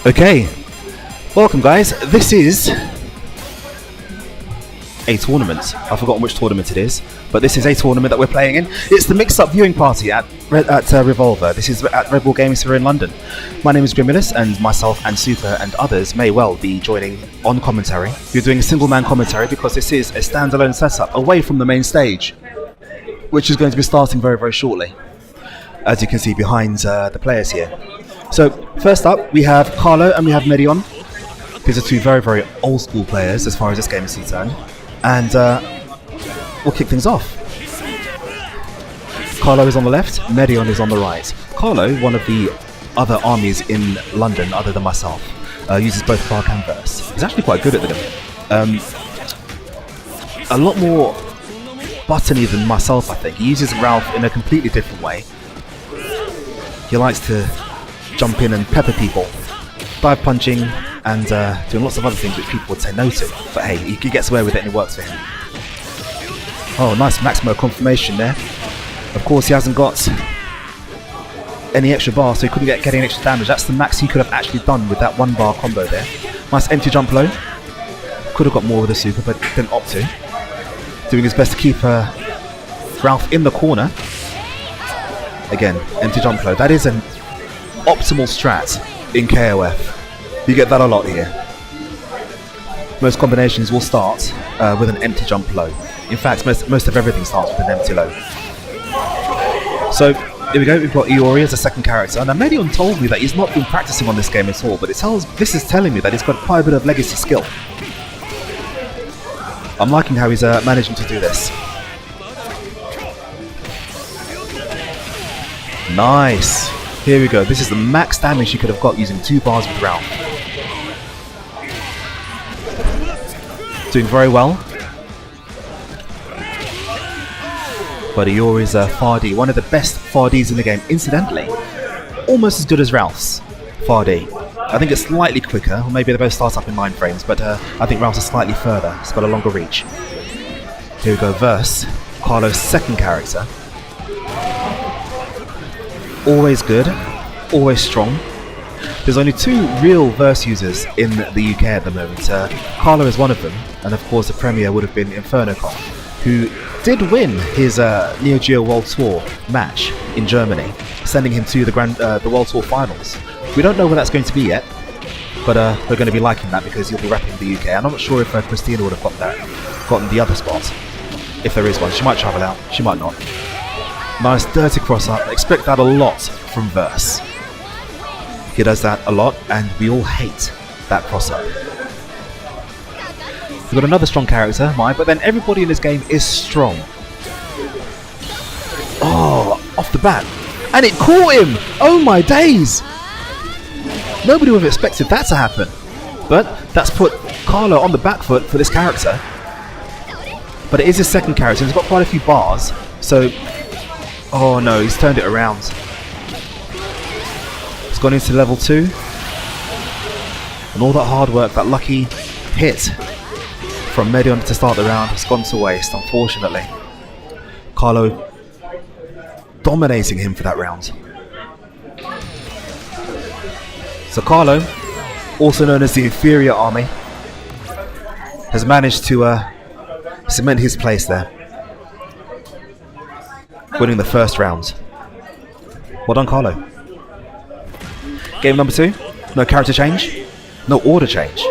Okay, welcome guys. This is a tournament. I've forgotten which tournament it is, but this is a tournament that we're playing in. It's the mixed-up viewing party at Revolver. This is at RedBull Gaming here in London. My name is Grimulus, and myself and SUPA and others may well be joining on commentary. We're doing a single-man commentary because this is a standalone setup away from the main stage, which is going to be starting very, very shortly, as you can see behind the players here. So, first up, we have Carlo and we have Mehdi on. These are two very, very old school players as far as this game is concerned. And we'll kick things off. Carlo is on the left, Mehdi is on the right. Carlo, one of the other armies in London other than myself, uses both Clark and Verse. He's actually quite good at the game. A lot more buttony than myself, I think. He uses Ralph in a completely different way. He likes to jump in and pepper people, dive punching, and doing lots of other things which people would say no to. But hey, he gets away with it and it works for him. Oh, nice Maximo confirmation there. Of course, he hasn't got any extra bar, so he couldn't get any extra damage. That's the max he could have actually done with that 1 bar combo there. Nice empty jump low. Could have got more with the super, but didn't opt to. Doing his best to keep Ralph in the corner. Again, empty jump low. That is an optimal strat in KOF. You get that a lot here. Most combinations will start with an empty jump low. In fact, most of everything starts with an empty low. So here we go. We've got Iori as a second character. Now Mehdi told me that he's not been practicing on this game at all, but this is telling me that he's got quite a bit of legacy skill. I'm liking how he's managing to do this. Nice. Here we go. This is the max damage he could have got using 2 bars with Ralph. Doing very well. But Iori's Fardi, one of the best Fardis in the game. Incidentally, almost as good as Ralph's Fardi. I think it's slightly quicker, or maybe they both start up in 9 frames, but I think Ralph's is slightly further. It's got a longer reach. Here we go, Verse, Carlo's second character. Always good, always strong. There's only 2 real Verse users in the UK at the moment. Carlo is one of them, and of course the premier would have been InfernoCon, who did win his Neo Geo World Tour match in Germany, sending him to the World Tour finals. We don't know where that's going to be yet, but we're going to be liking that because he'll be repping the UK. And I'm not sure if Christina would have gotten the other spot, if there is one. She might travel out, she might not. Nice dirty cross up. Expect that a lot from Verse. He does that a lot, and we all hate that cross up. We've got another strong character, but then everybody in this game is strong. Oh, off the bat. And it caught him! Oh my days! Nobody would have expected that to happen. But that's put Carlo on the back foot for this character. But it is his second character, and he's got quite a few bars, so... Oh no, he's turned it around. He's gone into level 2. And all that hard work, that lucky hit from Mehdi to start the round has gone to waste, unfortunately. Carlo dominating him for that round. So Carlo, also known as the inferior army, has managed to cement his place there, winning the first round. Well done, Carlo. Game number 2. No character change, no order change.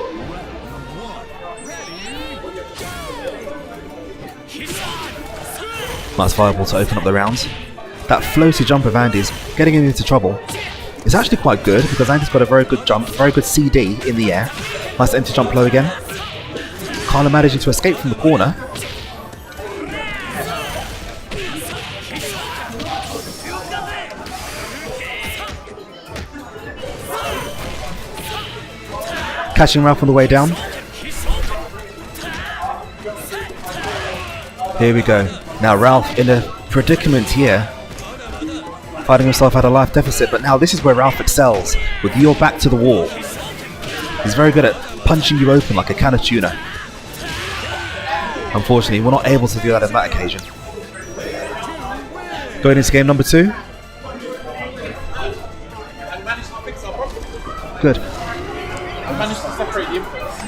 Nice fireball to open up the round. That floaty jump of Andy's getting him into trouble. It's actually quite good because Andy's got a very good jump, very good CD in the air. Nice empty jump low again. Carlo managing to escape from the corner. Catching Ralph on the way down. Here we go. Now Ralph in a predicament here, finding himself at a life deficit, but now this is where Ralph excels, with your back to the wall. He's very good at punching you open like a can of tuna. Unfortunately, we're not able to do that on that occasion. Going into game number 2. Good. I managed to separate the inputs.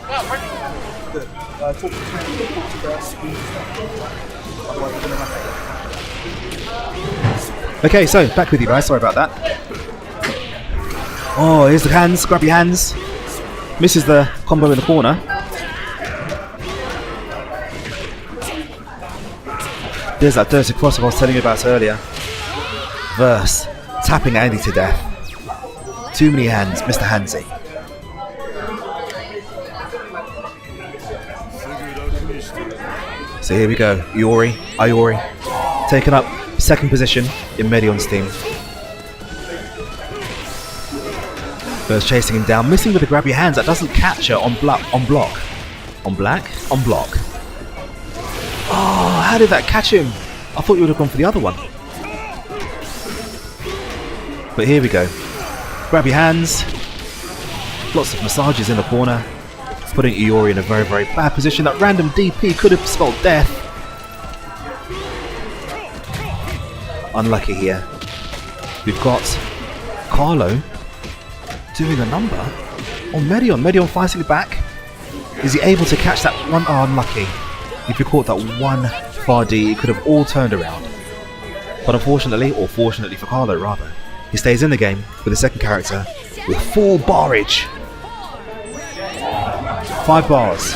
Yeah, Good. Talk to Okay, so back with you guys. Sorry about that. Oh, here's the hands. Grab your hands. Misses the combo in the corner. There's that dirty cross I was telling you about earlier. Verse. Tapping Andy to death. Too many hands, Mr. Handsy. So here we go. Iori. Taking up second position in Medion's team. Verse chasing him down. Missing with the grab your hands. That doesn't catch her on block. On block. Oh, how did that catch him? I thought you would have gone for the other one. But here we go. Grab your hands. Lots of massages in the corner. Putting Iori in a very, very bad position. That random DP could have spelled death. Unlucky here. We've got Carlo doing a number on Medion. Medion fighting it back. Is he able to catch that one? Oh, unlucky. If he caught that one far D, it could have all turned around. But unfortunately, or fortunately for Carlo rather, he stays in the game with the second character with full barrage. 5 bars.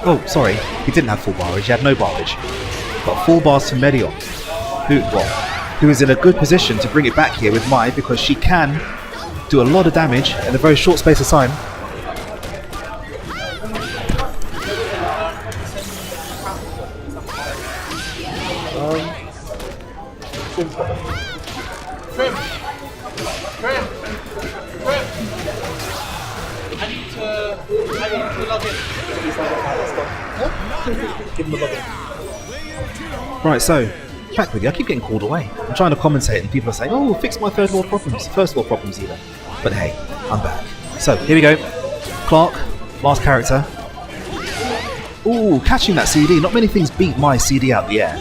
Oh, sorry, he didn't have full barrage, he had no barrage. But 4 bars to Medion, who is in a good position to bring it back here with Mai, because she can do a lot of damage in a very short space of time. Trim. I need to log in. Give him a login. Right, so, back with you. I keep getting called away. I'm trying to commentate and people are saying, oh, fix my third world problems. First world problems either. But hey, I'm back. So, here we go. Clark, last character. Ooh, catching that CD. Not many things beat my CD out the air.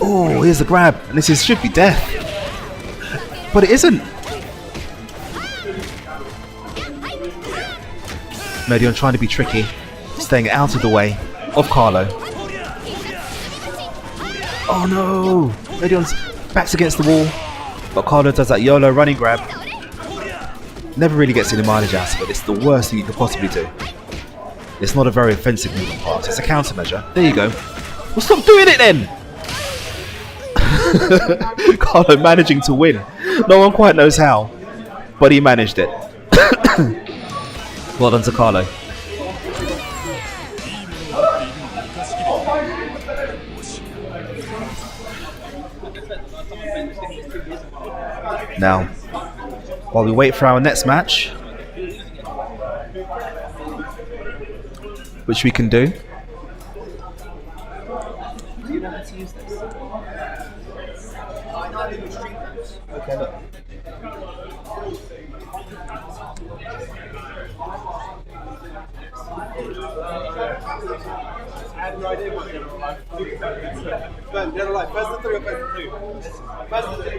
Oh, here's the grab. And this should be death. But it isn't. Medion trying to be tricky. Staying out of the way of Carlo. Oh no! Medion's back's against the wall. But Carlo does that YOLO running grab. Never really gets any mileage out of it. It's the worst thing you could possibly do. It's not a very offensive movement part. It's a countermeasure. There you go. Well, stop doing it then! Carlo managing to win. No one quite knows how, but he managed it. Well done to Carlo. Now, while we wait for our next match, which we can do. Okay, look. I had no idea what they were like. They're like, first the 3 or first the 2? First the 3.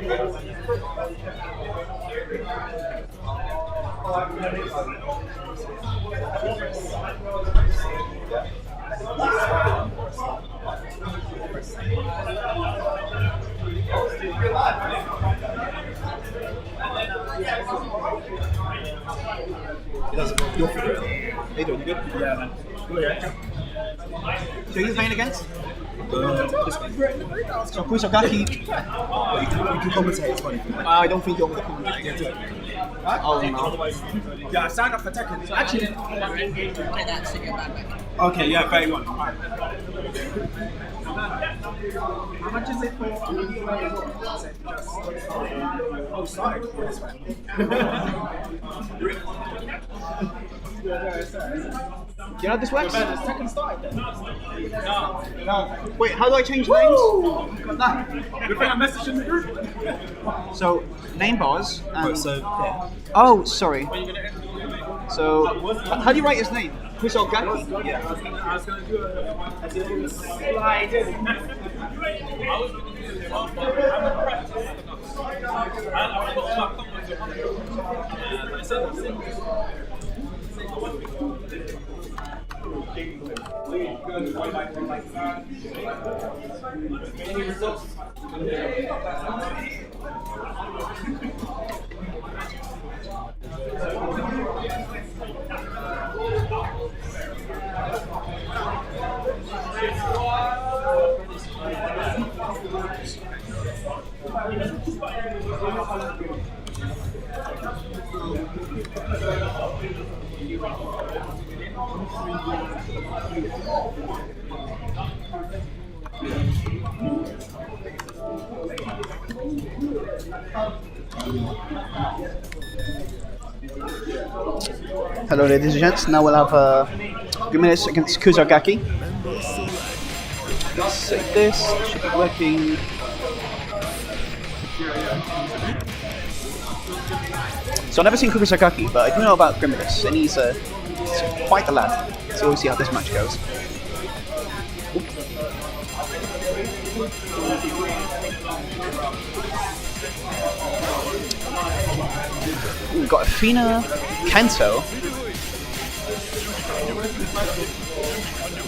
Hey, doing you good? Yeah, man. Good, yeah. Who are you playing against? This one. So Kusogaki. You can commentate, it's funny. I don't think you're going to commentate. Yeah, do it. Oh, no. Yeah, I signed up for Tekken. Actually, Okay, yeah, very well. How much is it for? Oh, sorry. do you know how this works? Tekken started then. No. Wait, how do I change names? Good thing I messaged in the group. So, name bars. And yeah. oh, sorry. So, how do you write his name? Kusogaki. Yeah, I was gonna do a slide in. Hello, ladies and gents. Now we'll have Grimulus against Kuzargaki. Let's save this. Should be working. So I've never seen Kuzargaki, but I do know about Grimulus, and he's quite a lad. So we'll see how this match goes. We've got Athena, Kento,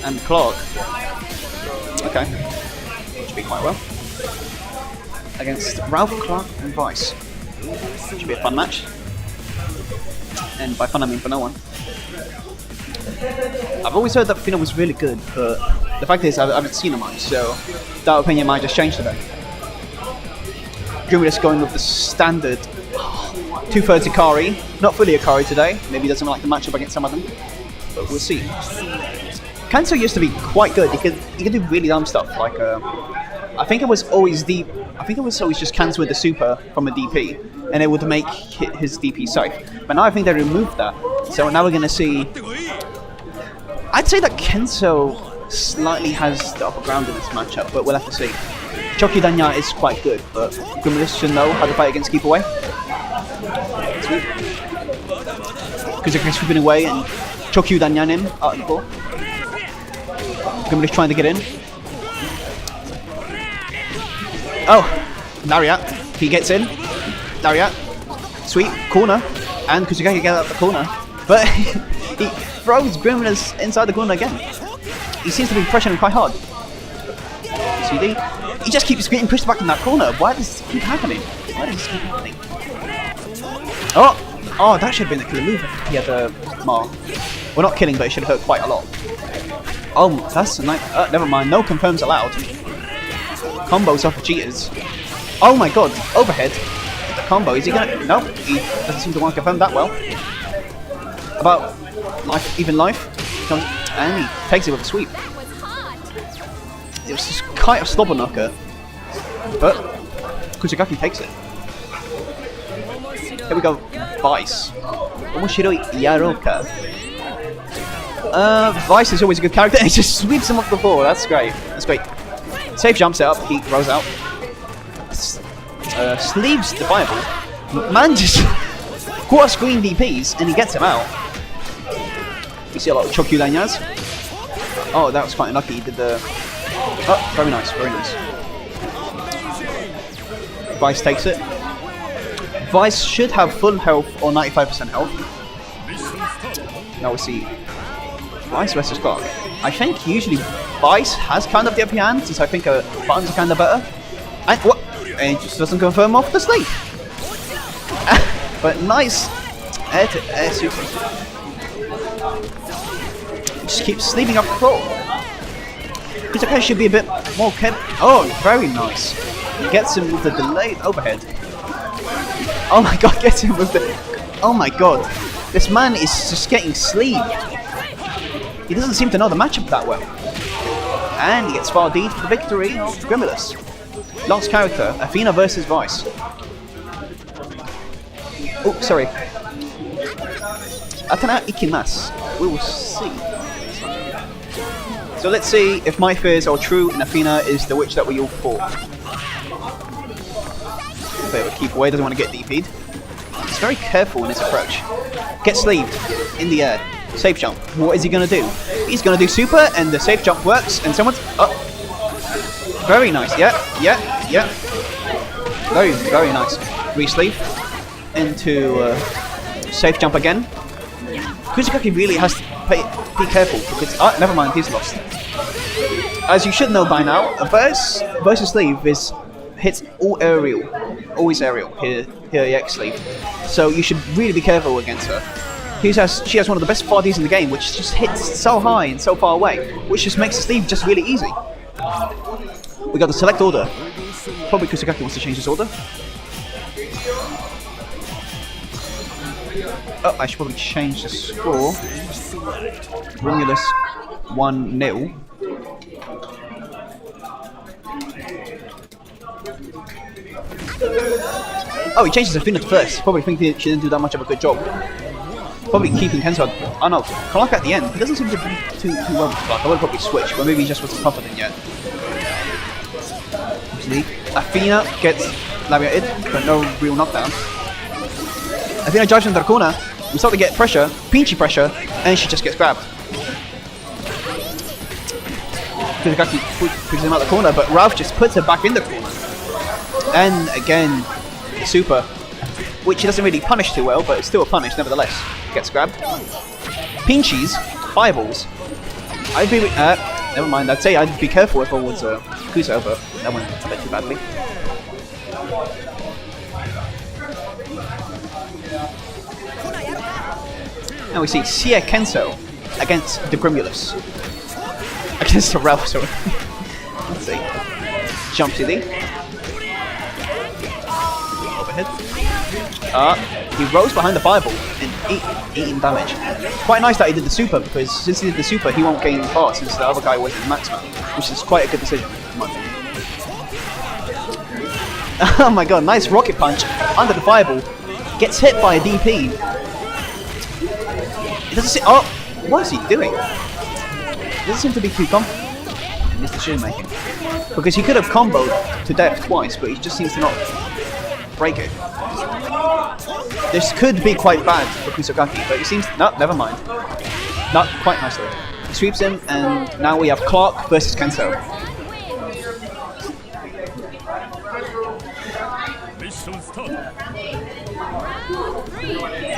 and Clark. Okay, should be quite well. Against Ralph, Clark, and Vice. Should be a fun match. And by fun I mean for no one. I've always heard that Athena was really good, but the fact is I haven't seen her much, so that opinion might just change today. Grimulus going with the standard 2/3 Ikari, not fully Ikari today. Maybe he doesn't like the matchup against some of them, but we'll see. Kento used to be quite good. He could do really dumb stuff. Like I think it was always just Kento with the super from a DP, and it would make his DP safe. But now I think they removed that, so now we're gonna see. I'd say that Kento slightly has the upper ground in this matchup, but we'll have to see. Chokyu Danya is quite good, but Grimulus should know how to fight against keep away. Because they're sweeping away and Chokyu Danyan him out of the ball. Grimulus trying to get in. Oh, Lariat. He gets in. Lariat. Sweet. Corner. And Kuzugaki gets out of the corner. But he throws Grimulus inside the corner again. He seems to be pressuring him quite hard. CD. He just keeps getting pushed back in that corner. Why does this keep happening? Why does this keep happening? Oh, that should have been the killer move. He had a Mar. Well, not killing, but it should hurt quite a lot. Oh, that's a nice. Never mind. No confirms allowed. Combos off the cheaters. Oh my god, overhead. The combo. Is he gonna? No, he doesn't seem to want to confirm that well. About life, even life. And he takes it with a sweep. It was just quite a slobber knocker, but Kuzugaki takes it. Here we go, Vice. Omoshiroi Yaroka. Vice is always a good character, and he just sweeps him off the floor. That's great. That's great. Safe jump set up, he rolls out. Sleeves defiable. Man just quarter screen DPs, and he gets him out. You see a lot of Chokyu Danyas. Oh, that was quite unlucky. He did the. Oh, very nice, very nice. Vice takes it. Vice should have full health or 95% health. Now we'll see. Vice versus Clark. I think usually Vice has kind of the upper hand, since I think buttons are kind of better. And what? And he just doesn't confirm off the sleep. But nice air to air super. Just keeps sleeping up the floor. Kuzugaki should be a bit more careful. Oh, very nice. He gets him with the delayed overhead. Oh my god, gets him with the... Oh my god. This man is just getting sleeved. He doesn't seem to know the matchup that well. And he gets far D for the victory of Grimulus. Last character, Athena versus Vice. Oh, sorry. Atana ikimasu. We will see. So let's see if my fears are true and Athena is the witch that we all fought. Bit of a keep away, doesn't want to get DP'd. He's very careful in his approach. Gets sleeved in the air. Safe jump. What is he going to do? He's going to do super, and the safe jump works, and someone's... Oh! Very nice. Yeah. Very, very nice. Re-sleeve. into safe jump again. KurinYanko really has to be careful because never mind, he's lost. As you should know by now, versus sleeve hits all aerial, always aerial here X-Sleeve. So you should really be careful against her. She has one of the best bodies in the game, which just hits so high and so far away, which just makes the sleeve just really easy. We got the select order. Probably KurinYanko wants to change his order. Oh, I should probably change the score. Grimulus 1-0. Oh, he changes the Finland first. Probably thinking she didn't do that much of a good job. Probably keeping Kenzo. Oh no, Clark at the end. He doesn't seem to be too well with Clark. I would probably switch, but maybe he just wasn't confident yet. Athena gets lariated, but no real knockdown. Athena drives into the corner. We start to get pressure, pinchy pressure, and she just gets grabbed. KurinYanko pushes him out the corner, but Ralph just puts her back in the corner. And again, the super, which he doesn't really punish too well, but it's still a punish nevertheless. Gets grabbed. Pinchies, fireballs. I'd be never mind. I'd say I'd be careful if I was Kuso, but that went a bit too badly. Now we see Sia Kenso against the Grimulus. Against the Ralph, sorry. Let's see. Jump to the overhead. He rose behind the fireball and eating damage. Quite nice that he did the super, because since he did the super, he won't gain parts since the other guy was in maximum, which is quite a good decision, in my opinion. Oh my god, nice rocket punch under the fireball. Gets hit by a DP. It doesn't seem. Oh, what is he doing? It doesn't seem to be too confident in his decision making. Because he could have comboed to death twice, but he just seems to not break it. This could be quite bad for KurinYanko, but it seems. No, never mind. Not quite nicely. He sweeps him, and now we have Clark versus Kenso.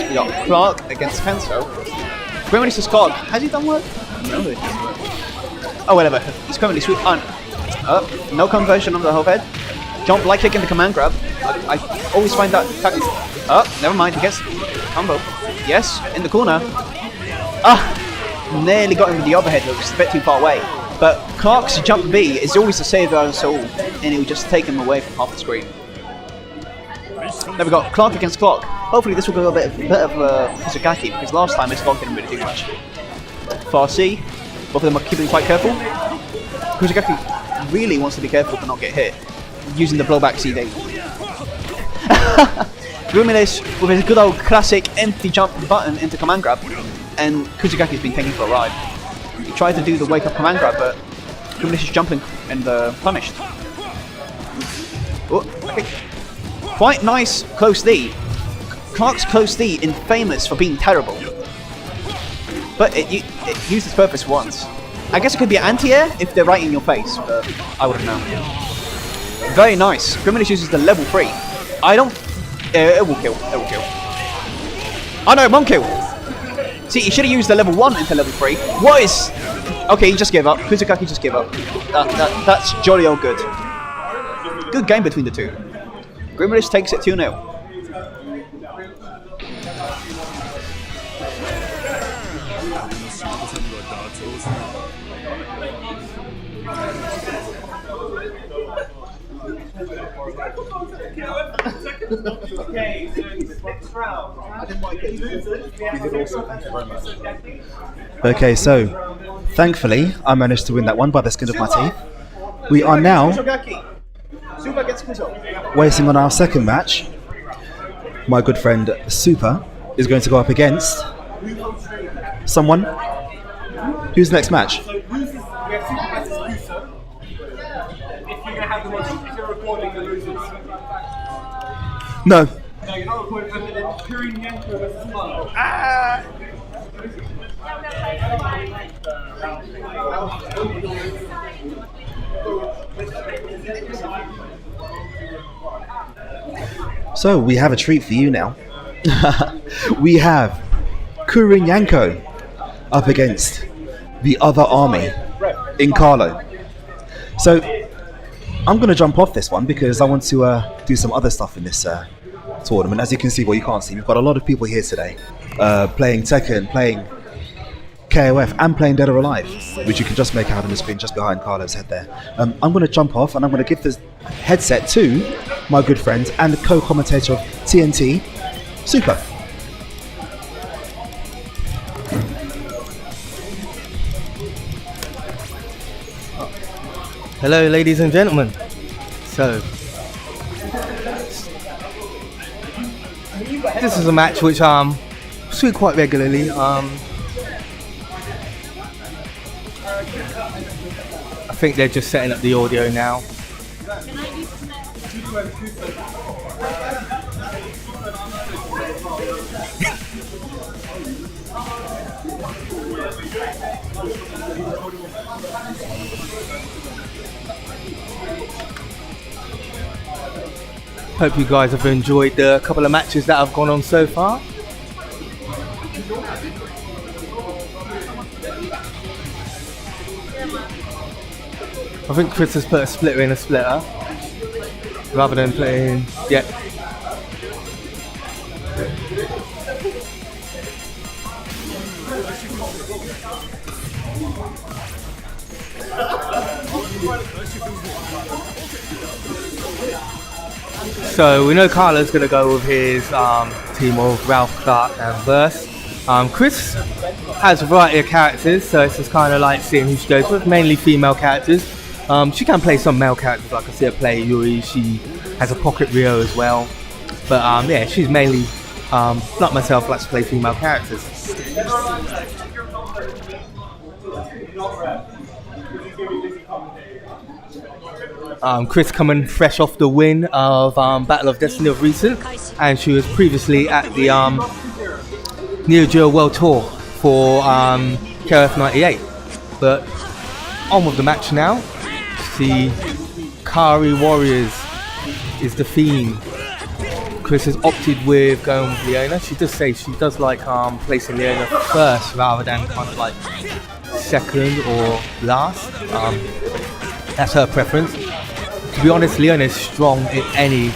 We got Clark against Kenso. Grimulus is Clark. Has he done work? No, he hasn't worked. Oh, whatever. He's currently sweep on. No conversion on the whole head. Jump, light kick into command grab. I always find that tactic. Never mind. He gets combo. Yes, in the corner. Nearly got him with the overhead, but it was a bit too far away. But Clark's jump B is always the savior of us all, and it will just take him away from half the screen. Now we got Clark against Clark. Hopefully this will go a bit of KurinYanko, because last time his Clark didn't really do much. Far C, both of them are keeping quite careful. KurinYanko really wants to be careful to not get hit, using the blowback CD. Grimulus with his good old classic empty jump button into command grab, and KurinYanko's been taken for a ride. He tried to do the wake up command grab, but Grimulus is jumping and punished. Oh, okay. Quite nice close D. Clark's close D is famous for being terrible, but it used its purpose once. I guess it could be anti-air if they're right in your face, but I wouldn't know. Very nice. Grimulus uses the level 3. I don't. It will kill. It will kill. Oh no, it won't kill. See, he should have used the level 1 into level 3. What is? Okay, he just gave up. KurinYanko just gave up. That's jolly old good. Good game between the two. Grimulus takes it 2-0. Okay, so next round. I didn't like it. You did awesome. Thank you very much. Okay, so thankfully I managed to win that one by the skin of my teeth. We are now waiting on our second match. My good friend Super is going to go up against someone. Who's the next match? So losers, we have Super versus Kuso. If you're going to have the match, if you're recording the losers. No. No, you're not recording, and then KurinYanko versus Carlo. So we have a treat for you now. We have KurinYanko up against the other army in Carlo. So I'm going to jump off this one because I want to do some other stuff in this tournament. As you can see, well, you can't see, we've got a lot of people here today playing Tekken, playing KOF, and playing Dead or Alive, which you can just make out on the screen just behind Carlo's head there. I'm going to jump off and I'm going to give this headset to my good friend and co-commentator of TNT, SUPA. Hello, ladies and gentlemen. So, this is a match which see quite regularly. I think they're just setting up the audio now. Hope you guys have enjoyed the couple of matches that have gone on so far. I think Chris has put a splitter in a splitter rather than playing. Yeah. So we know Carlo's going to go with his team of Ralph, Clark and Verse. Chris has a variety of characters, so it's just kind of like seeing who she goes with, mainly female characters. She can play some male characters, like I see her play Yuri. She has a pocket Rio as well. But yeah, she's mainly, like myself, likes to play female characters. Chris coming fresh off the win of Battle of Destiny of recent, and she was previously at the Neo Geo World Tour for KOF 98. But on with the match now. The Kari Warriors is the theme. Chris has opted with going with Leona. She does say she does like placing Leona first rather than kind of like second or last. That's her preference. To be honest, Leona is strong at any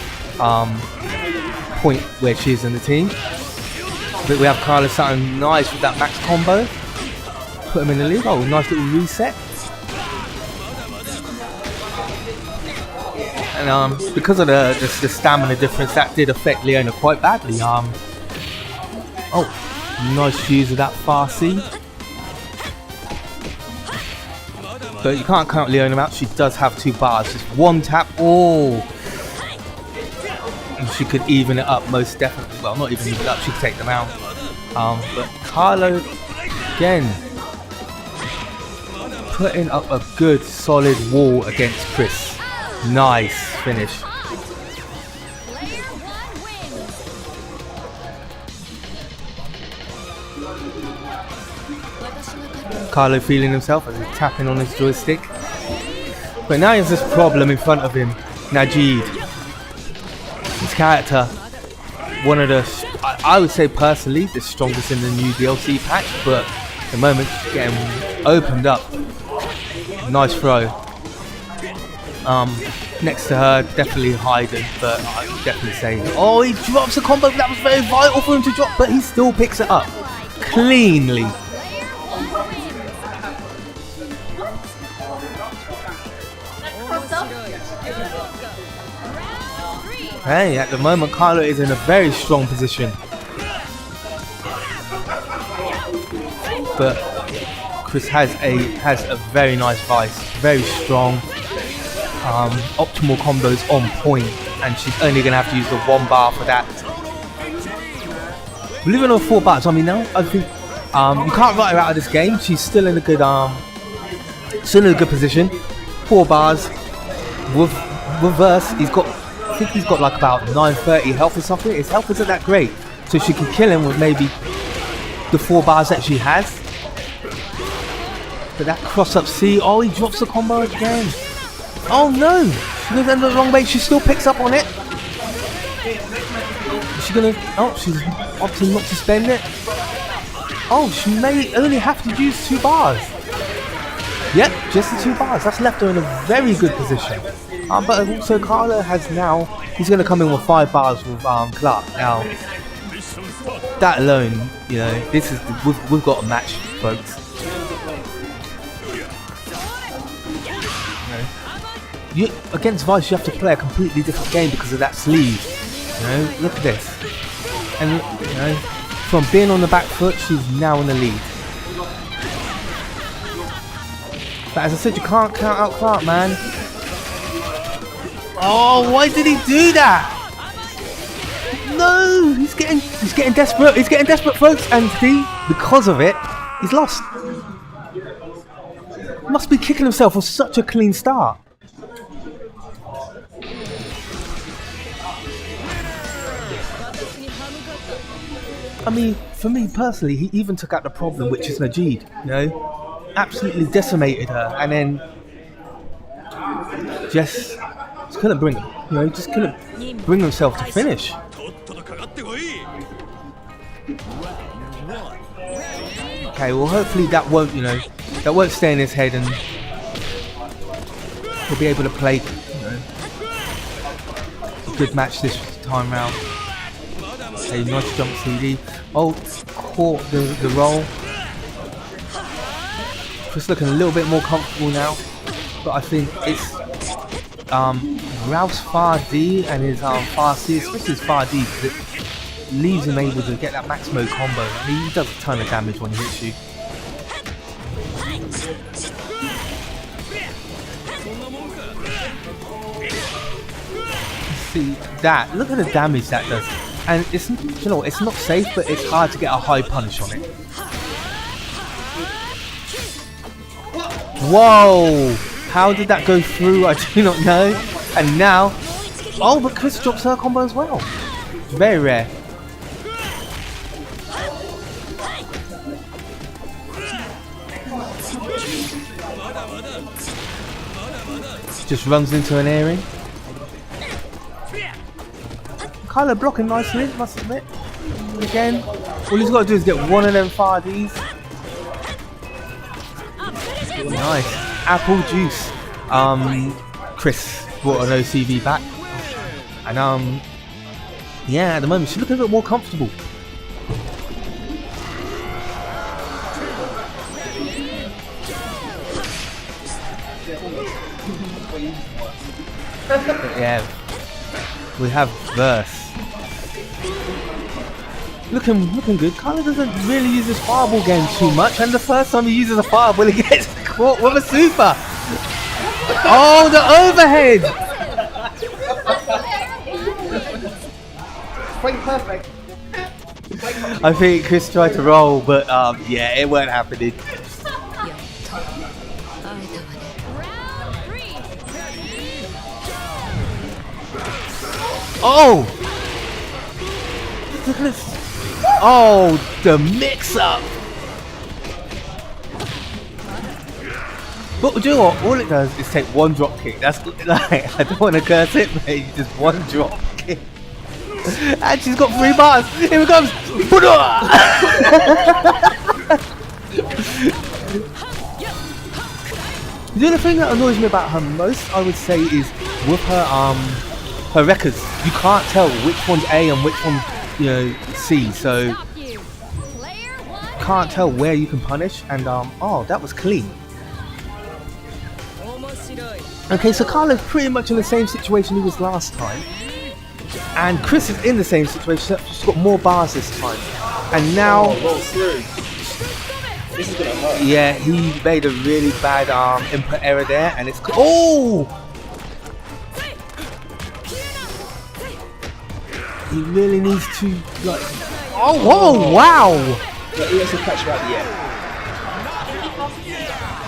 point where she is in the team. But we have Carlo something nice with that max combo. Put him in the lead. Oh, nice little reset. And because of the stamina difference, that did affect Leona quite badly. Oh, nice use of that Farsi. But you can't count Leona out. She does have 2 bars. Just one tap. Oh, and she could even it up most definitely. Well, not even it up. She could take them out. But Carlo again putting up a good solid wall against Chris. Nice finish. Carlo feeling himself as he's tapping on his joystick. But now he has this problem in front of him. Najid. His character, one of the, I would say personally, the strongest in the new DLC patch, but at the moment getting opened up. Nice throw. Next to her, definitely Hayden, but I would definitely say, oh, he drops a combo. That was very vital for him to drop, but he still picks it up cleanly. Hey, at the moment, Carlo is in a very strong position. But Chris has a very nice vice, very strong. Optimal combos on point, and she's only going to have to use the 1 bar for that. Believe it or not, 4 bars. I mean, now I think you can't write her out of this game. She's still in a good position. 4 bars with reverse. I think he's got like about 930 health or something. His health isn't that great, so she can kill him with maybe the 4 bars that she has. But that cross up C. Oh, he drops the combo again. Oh no! She goes under the wrong way. She still picks up on it. gonna? Oh, she's opting not to spend it. Oh, she may only have to use 2 bars. Yep, just the 2 bars. That's left her in a very good position. But also Carlo has now. He's gonna come in with 5 bars with Clark. Now, that alone, you know, this is we've got a match, folks. You, against Vice, you have to play a completely different game because of that sleeve. You know, look at this. And you know, from being on the back foot, she's now in the lead. But as I said, you can't count out Clark, man. Oh, why did he do that? No, he's getting desperate. He's getting desperate, folks. And because of it, he's lost. Must be kicking himself for such a clean start. I mean, for me personally, he even took out the problem, which is Majid, you know? Absolutely decimated her, and then just couldn't bring him, you know, just couldn't bring himself to finish. Okay, well hopefully that won't, you know, that won't stay in his head and he'll be able to play, you know, a good match this time round. A nice jump CD. Oh, caught the roll. Just looking a little bit more comfortable now, but I think it's Ralph's far D and his far C, especially his far D, because it leaves him able to get that max mode combo. I mean, he does a ton of damage when he hits you. See that? Look at the damage that does. And it's, you know, it's not safe, but it's hard to get a high punish on it. Whoa! How did that go through? I do not know. And now, oh, but Chris drops her combo as well. Very rare. Just runs into an airing. Carlo blocking nicely, must admit. Again, all he's got to do is get one of them far Ds. Nice. Apple juice. Chris brought an OCV back. And yeah, at the moment she's looking a bit more comfortable. Yeah. We have verse. Looking good. Carlo doesn't really use his fireball game too much, and the first time he uses a fireball, he gets caught with a super. Oh, the overhead! Quite perfect. I think Chris tried to roll, but yeah, it weren't happening. Oh! Look at this. Oh, the mix-up! But do you know what? All it does is take one drop kick. That's like, I don't want to curse it, but it's just one drop kick. And she's got 3 bars. Here it comes. The thing that annoys me about her most, I would say, is with her records. You can't tell which one's A and which one's, you know, C. So can't tell where you can punish. And oh, that was clean. Okay, so Carlo's pretty much in the same situation he was last time. And Chris is in the same situation, she's got more bars this time. And now, This is gonna hurt. yeah, he made a really bad input error there, and it's oh! He really needs to like. Oh, whoa! Wow! But he has to catch you at the end.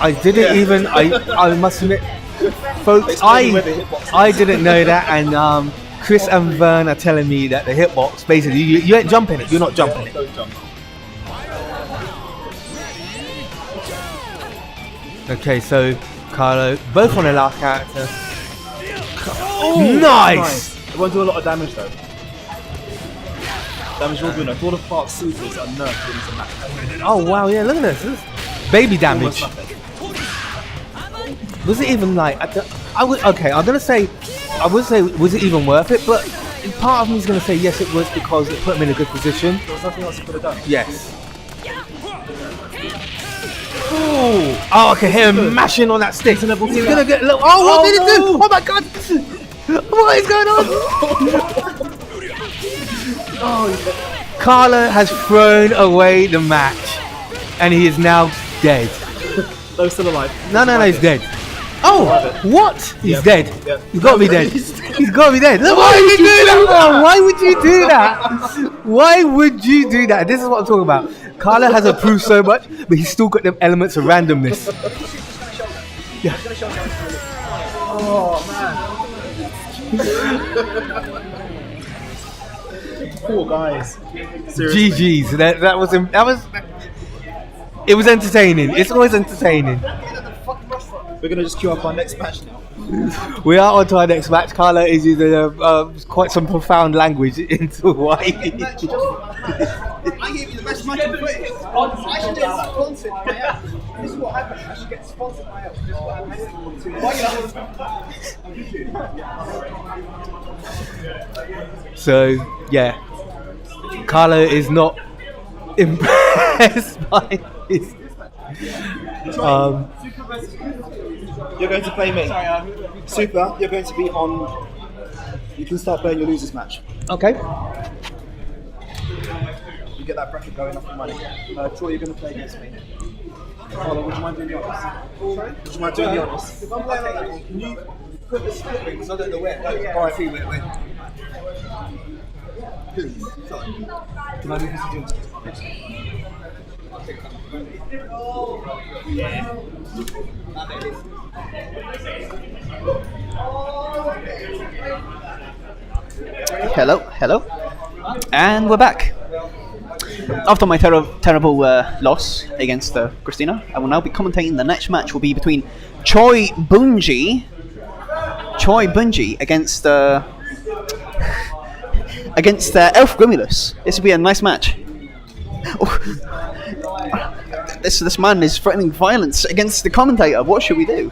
I didn't even. I must admit, folks, I didn't know that, and Chris and Vern are telling me that the hitbox basically you ain't jumping it. You're not jumping it. Don't jump. Okay, so Carlo, both on the last character. Oh, Nice! It won't do a lot of damage though. Damage will be enough. All the Park Supers are nerfed in the match. Oh wow, yeah, look at this. This is baby damage. Almost nothing. Was it even like? I'm gonna say, I would say, was it even worth it? But part of me is gonna say yes, it was because it put him in a good position. There was nothing else he could have done. Yes. Oh, I can hear him mashing on that stick. He's gonna get. Oh, what did it do? Oh my god! What is going on? Carlo has thrown away the match, and he is now dead. No, still alive. No, he's dead. Oh, what? He's dead. Yep. He's got to be dead. He's got to be dead. Why would you do that? Why would you do that? Why would you do that? This is what I'm talking about. Carlo has improved so much, but he's still got them elements of randomness. Yeah. Oh man. Poor guys. Seriously. GG's. That was. It was entertaining. It's always entertaining. We're gonna just queue up our next match now. We are on to our next match. Carlo is using quite some profound language into why. I gave you the best match in the British. I should get sponsored by out. This is what happened. I should get sponsored by out. This is what happened. So yeah, Carlo is not impressed by his. You're going to play me. Super, you're going to be on. You can start playing your losers match. Okay. You get that bracket going off the money. Troy, you're going to play against me. Carlo, would you mind doing the honors? Sorry? Would you mind doing the honors? If I'm playing on that one, can you put the split ring because I don't know where it goes? Alright, see where it went. Sorry. Can I move this to you? Hello, and we're back. After my terrible loss against Christina, I will now be commentating. The next match will be between Bungee against Elf Grimulus. This will be a nice match. This man is threatening violence against the commentator. What should we do?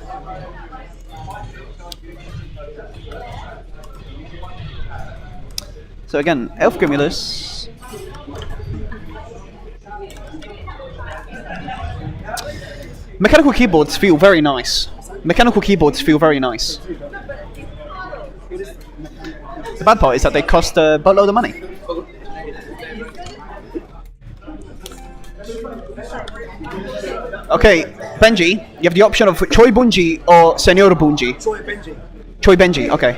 So again, Elf Grimulus. Mechanical keyboards feel very nice. The bad part is that they cost a buttload of money. Okay, Benji, you have the option of Choi Bungee or Senor Bungee. Choi Benji, okay.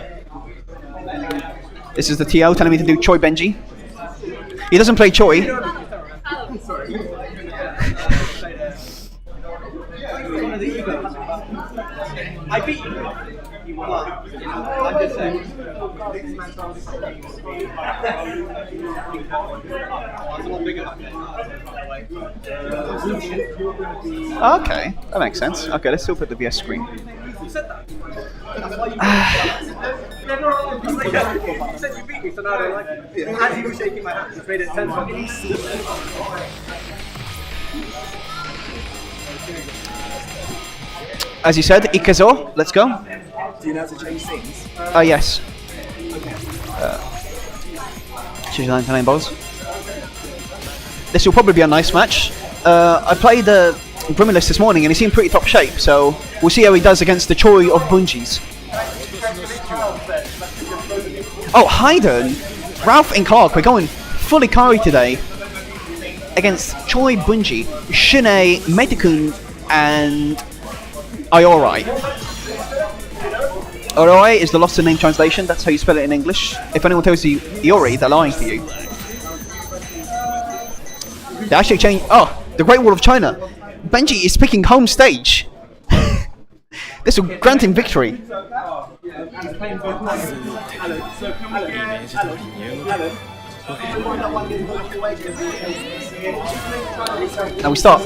This is the TL telling me to do Choi Benji. He doesn't play Choi. I beat you. I'm just saying. Okay, that makes sense. Okay, let's still put the VS screen. You said that. You said you beat me, so now I like it. As you were shaking my hand, you made it 10 seconds. As you said, Ikezo, let's go. Do you know how to change scenes? Yes. Change 99 balls. This will probably be a nice match. I played Grimulus this morning and he seemed pretty top shape, so we'll see how he does against the Choi of Bungees. Oh, Hayden, Ralph and Clark, we're going fully Kari today against Choi Bungee, Shine, Metakun, and Iori. Iori is the lost in name translation, that's how you spell it in English. If anyone tells you Iori, they're lying to you. They actually changed. Oh, the Great Wall of China. Bungee is picking home stage. This will grant him victory. Now we start.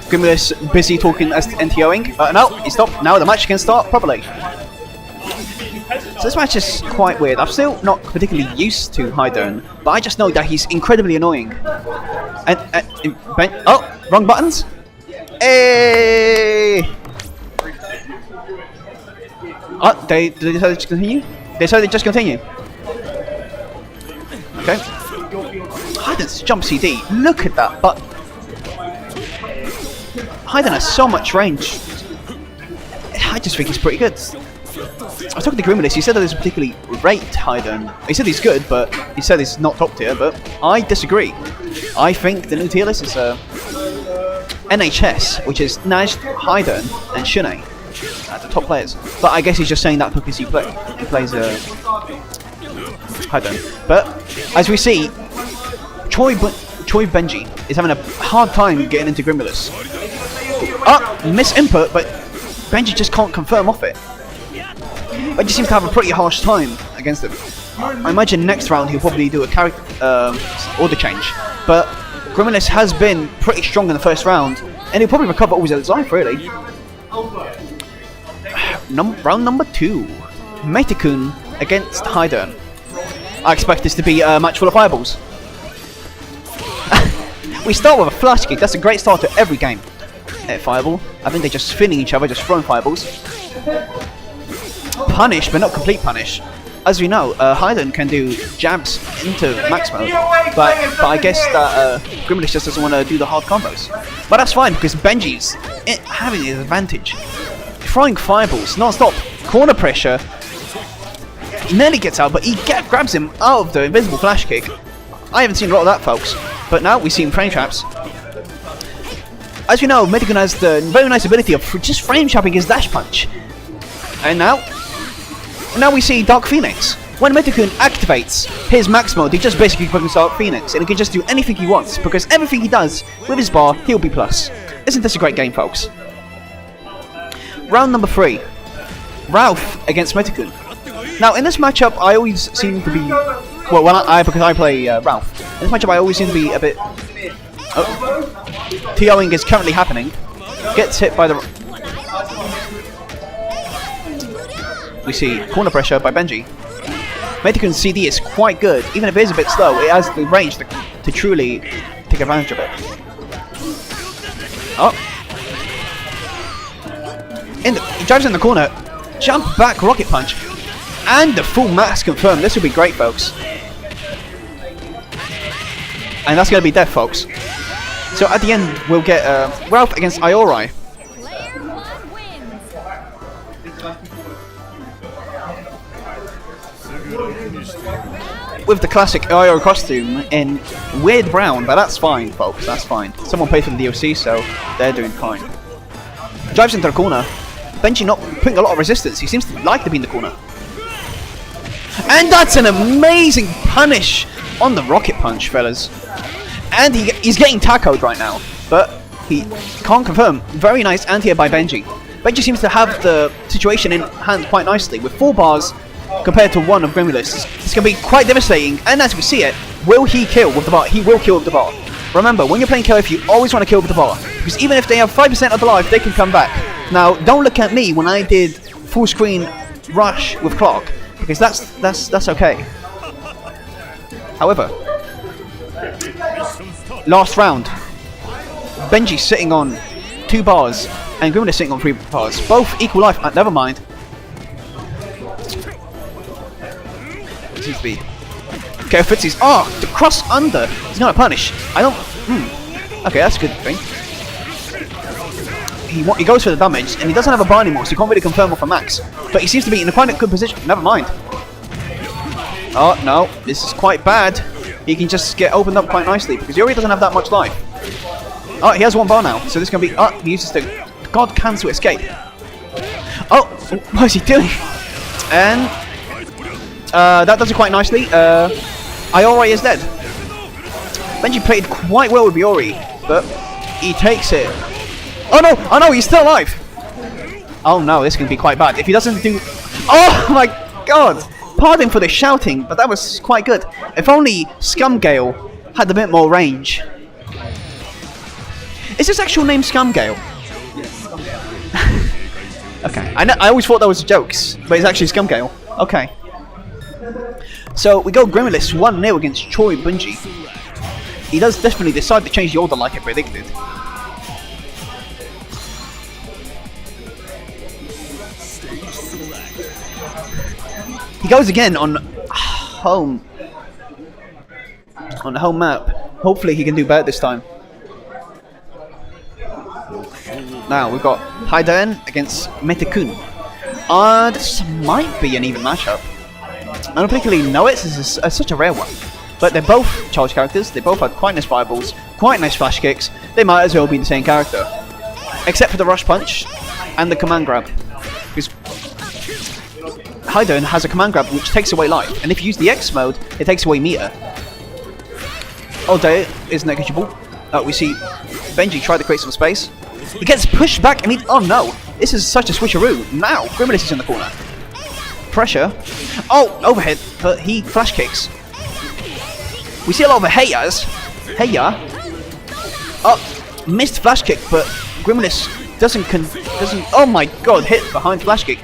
Grimulus busy talking as NTOing. No, he stopped. Now the match can start properly. So this match is quite weird. I'm still not particularly used to Haidon, but I just know that he's incredibly annoying. Oh, wrong buttons? Hey! Oh, they decided to continue? They decided to just continue. Okay. Haidon's jump CD. Look at that, but Haidon has so much range. I just think he's pretty good. I was talking to Grimulus, he said that there's a particularly rate Haidon. He said he's good, but he said he's not top tier, but I disagree. I think the new tier list is NHS, which is Nash, Haidon, and Shunei as the top players. But I guess he's just saying that because he plays Haidon. But as we see, Choi Bungee is having a hard time getting into Grimulus. Miss input, but Bungee just can't confirm off it. Bungee seems to have a pretty harsh time against him. I imagine next round he'll probably do a character order change. But Grimulus has been pretty strong in the first round, and he'll probably recover all his life, really. Round number 2. Mehdi against Haidon. I expect this to be a match full of fireballs. We start with a flash kick. That's a great start to every game. Fireball. I think they're just spinning each other, just throwing fireballs. Punish, but not complete punish. As we know, Haidon can do jabs into max mode, but I guess that Grimulus just doesn't want to do the hard combos. But that's fine, because Benji's having his advantage. Throwing fireballs, non-stop, corner pressure. He nearly gets out, but he grabs him out of the invisible flash kick. I haven't seen a lot of that, folks, but now we see him frame traps. As you know, Mehdi has the very nice ability of just frame trapping his dash punch. And now we see Dark Phoenix. When Mehdi activates his max mode, he just basically becomes Dark Phoenix, and he can just do anything he wants, because everything he does with his bar, he'll be plus. Isn't this a great game, folks? Round number 3. Ralph against Mehdi. Now, in this matchup, I always seem to be... Well, because I play Ralph. In this matchup, I always seem to be a bit... TOing is currently happening. Gets hit by the... We see corner pressure by Bungee. Mehdi's CD is quite good. Even if it is a bit slow, it has the range to truly take advantage of it. He drives in the corner. Jump back rocket punch. And the full max confirmed. This will be great, folks. And that's going to be death, folks. So at the end, we'll get Ralph against Iori. With the classic Iori costume in weird brown, but that's fine, folks, that's fine. Someone paid for the DLC, so they're doing fine. Drives into the corner. Bungee not putting a lot of resistance. He seems to like to be in the corner. And that's an amazing punish on the rocket punch, fellas. And he's getting tacoed right now, but he can't confirm. Very nice anti-air by Bungee. Bungee seems to have the situation in hand quite nicely, with 4 bars compared to 1 of Grimulus. It's going to be quite devastating, and as we see it, will he kill with the bar? He will kill with the bar. Remember, when you're playing KOF, you always want to kill with the bar, because even if they have 5% of the life, they can come back. Now, don't look at me when I did full screen rush with Clark, because that's okay. However, last round, Bungee sitting on 2 bars, and Grimulus sitting on 3 bars. Both equal life. Never mind. Seems to be. KOFXIV's. The cross under. He's gonna punish. I don't. Okay, that's a good thing. He goes for the damage, and he doesn't have a bar anymore, so he can't really confirm off a max. But he seems to be in a quite good position. Never mind. Oh no, this is quite bad. He can just get opened up quite nicely because he already doesn't have that much life. He has 1 bar now, so this can be. He uses the God cancel escape. What is he doing? And that does it quite nicely. Iori is dead. Bungee played quite well with Iori, but he takes it. Oh no, he's still alive. Oh no, this can be quite bad. If he doesn't do... Oh my god! Pardon for the shouting, but that was quite good. If only Scumgale had a bit more range. Is his actual name Scumgale? Yes, Scumgale. Okay, I always thought that was jokes, but it's actually Scumgale. Okay. So we go Grimulus 1-0 against Troy Bungee. He does definitely decide to change the order like I predicted. He goes again on home. On the home map. Hopefully he can do better this time. Now we've got Haidan against Metakun. This might be an even matchup. I don't particularly know it, this is such a rare one. But they're both charge characters, they both have quite nice fireballs, quite nice flash kicks, they might as well be the same character. Except for the rush punch and the command grab. Because Haidan has a command grab which takes away life, and if you use the X mode, it takes away meter. Ode is negligible. We see Benji try to create some space. He gets pushed back and oh no! This is such a switcheroo. Now, Grimulus is in the corner. Pressure. Oh, overhead, but he flash kicks. We see a lot of Heyas. Heya. Oh, missed flash kick, but Grimulus doesn't. Oh my god, hit behind flash kick.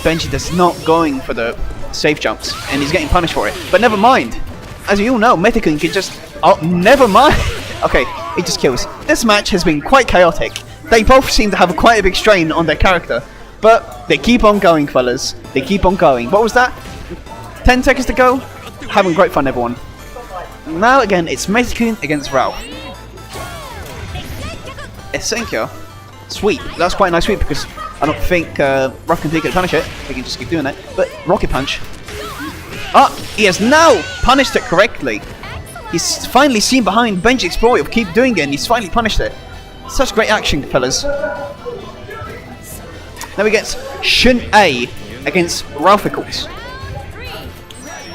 Benji is not going for the safe jumps, and he's getting punished for it. But never mind. As you all know, Metakun can just. Oh, never mind. Okay, he just kills. This match has been quite chaotic. They both seem to have quite a big strain on their character. But they keep on going, fellas. They keep on going. What was that? 10 seconds to go? Having great fun, everyone. Now again, it's Metakun against Ralph. Esenkyo. Sweep. That's quite a nice sweep because I don't think Ralph can punish it. He can just keep doing it. But Rocket Punch. He has now punished it correctly. He's finally seen behind Benji Explorer keep doing it and he's finally punished it. Such great action, fellas. Now we get Shun A against Ralphicles.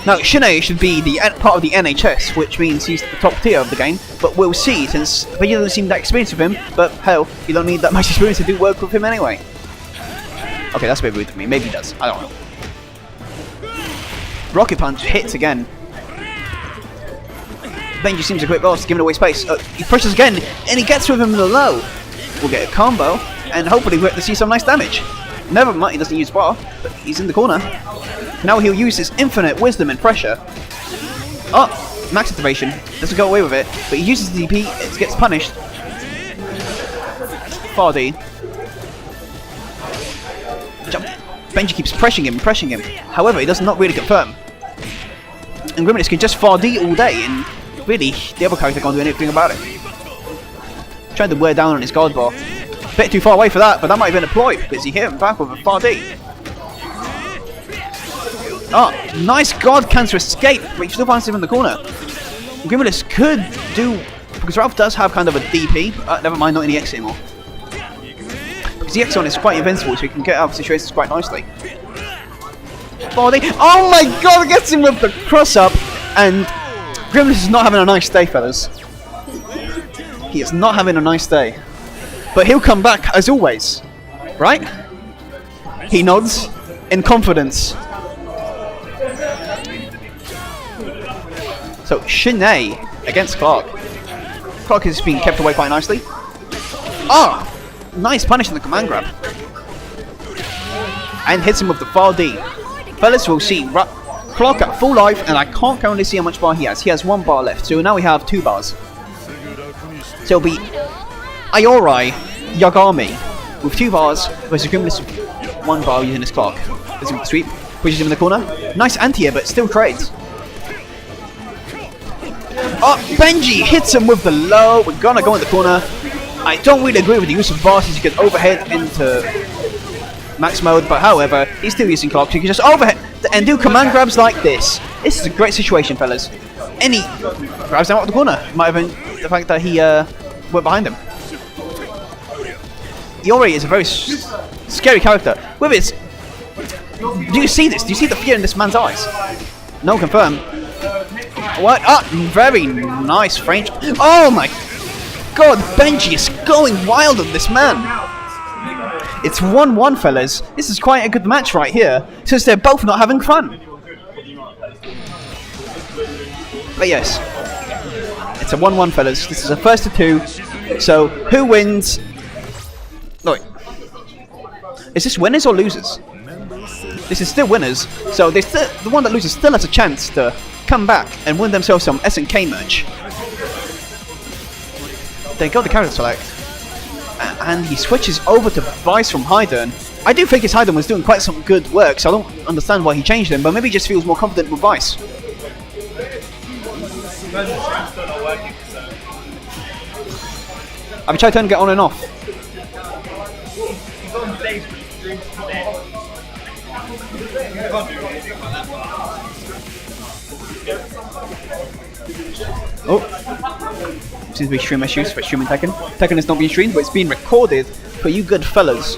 Now Shun A should be the part of the NHS, which means he's the top tier of the game, but we'll see since Benji doesn't seem that experienced with him, but hell, you don't need that much experience to do work with him anyway. Okay, that's a bit rude of me, maybe he does, I don't know. Rocket Punch hits again. Benji seems a quick boss, giving away space. He pushes again, and he gets with him in the low. We'll get a combo, and hopefully we'll get to see some nice damage. Never mind, he doesn't use bar, but he's in the corner. Now he'll use his infinite wisdom and pressure. Max activation. Doesn't go away with it, but he uses the DP, it gets punished. Fardy. Jump. Benji keeps pressing him. However, he does not really confirm. And Grimulus can just Fardy all day, and really, the other character can't do anything about it. Trying to wear down on his guard bar. Bit too far away for that, but that might have been a ploy, because he hit him back with a Fardy. Nice guard counter escape, but he still finds him in the corner. Grimulus could do, because Ralph does have kind of a DP, never mind, not in the X anymore. Because the X on is quite invincible, so he can get out of situations quite nicely. Fardy, oh my god, gets him with the cross up, and Grimulus is not having a nice day, fellas. He is not having a nice day. But he'll come back as always, right? He nods in confidence. So Shanae against Clark. Clark is being kept away quite nicely. Nice punish in the command grab. And hits him with the far D. Fellas, we'll see. Clark at full life, and I can't currently see how much bar he has. He has 1 bar left, so now we have 2 bars. So it'll be Ayorai Yagami with 2 bars versus Grimulus with 1 bar using his Clark. This is sweep, pushes him in the corner. Nice anti-air, but still trades. Benji hits him with the low. We're gonna go in the corner. I don't really agree with the use of bars since you can overhead into max mode, but however, he's still using Clark, so you can just overhead and do command grabs like this. This is a great situation, fellas. And he grabs down out of the corner. Might have been the fact that he went behind him. Yori is a very scary character. With his... Do you see this? Do you see the fear in this man's eyes? No confirm. What? Very nice French. Oh my god, Benji is going wild on this man. It's 1-1, fellas. This is quite a good match right here, since they're both not having fun. But yes, it's a 1-1, fellas. This is a first to 2. So who wins? No, wait. Is this winners or losers? This is still winners, so they still, the one that loses still has a chance to come back and win themselves some SNK merch. They go to character select, and he switches over to Vice from Hyden. I do think his Hyden was doing quite some good work, so I don't understand why he changed him, but maybe he just feels more confident with Vice. I've tried to get on and off. Oh, seems to be stream issues for streaming Tekken. Tekken is not being streamed, but it's being recorded for you good fellas.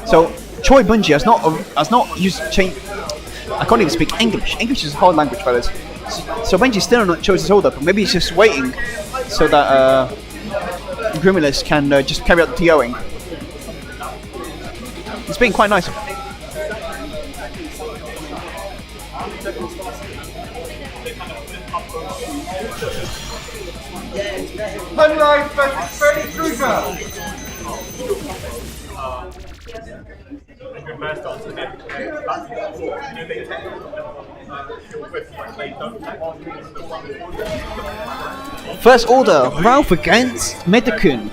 So Choi Bungee has not used change. I can't even speak English. English is a hard language, fellas. So Bungee's still not chose his hold up, but maybe he's just waiting so that Grimulus can just carry out the TOing. It's been quite nice. Sunrise versus Freddy Krueger. First order, Ralph against Mehdi.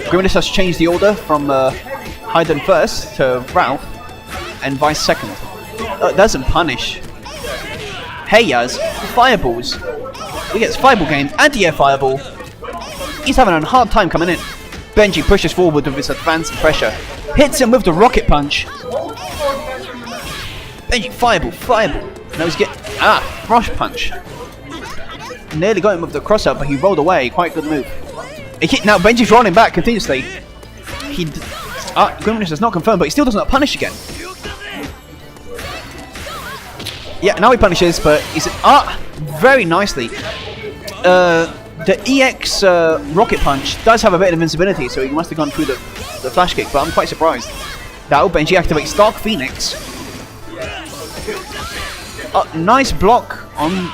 Grimulus has changed the order from Hyden first to Ralph and Vice second. Doesn't punish. Hey Yaz, fireballs. He gets fireball games, anti-air fireball. He's having a hard time coming in. Bungee pushes forward with his advanced pressure. Hits him with the rocket punch. Bungee, fireball. Now he's getting, rush punch. Nearly got him with the cross up, but he rolled away. Quite good move. Now Bungee's rolling back continuously. Grimulus is not confirmed, but he still doesn't punish again. Yeah, now he punishes, but he's very nicely. The EX rocket punch does have a bit of invincibility, so he must have gone through the flash kick. But I'm quite surprised. Now Bungee activates Dark Phoenix. Nice block on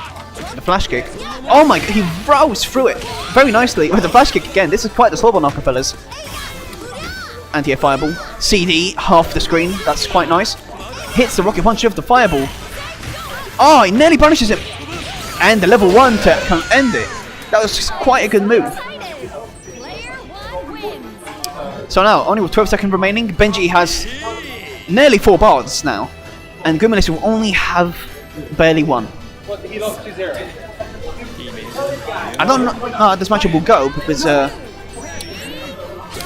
the flash kick. Oh my god, he rolls through it very nicely with the flash kick again. This is quite the slowball knocker, fellas. Anti-air fireball. CD, half the screen. That's quite nice. Hits the rocket punch with the fireball. Oh, he nearly punishes him. And the level 1 to end it. That was quite a good move. So now, only with 12 seconds remaining, Bungee has nearly 4 bars now. And Grimulus will only have barely 1. He lost 2-0. I don't know how this matchup will go because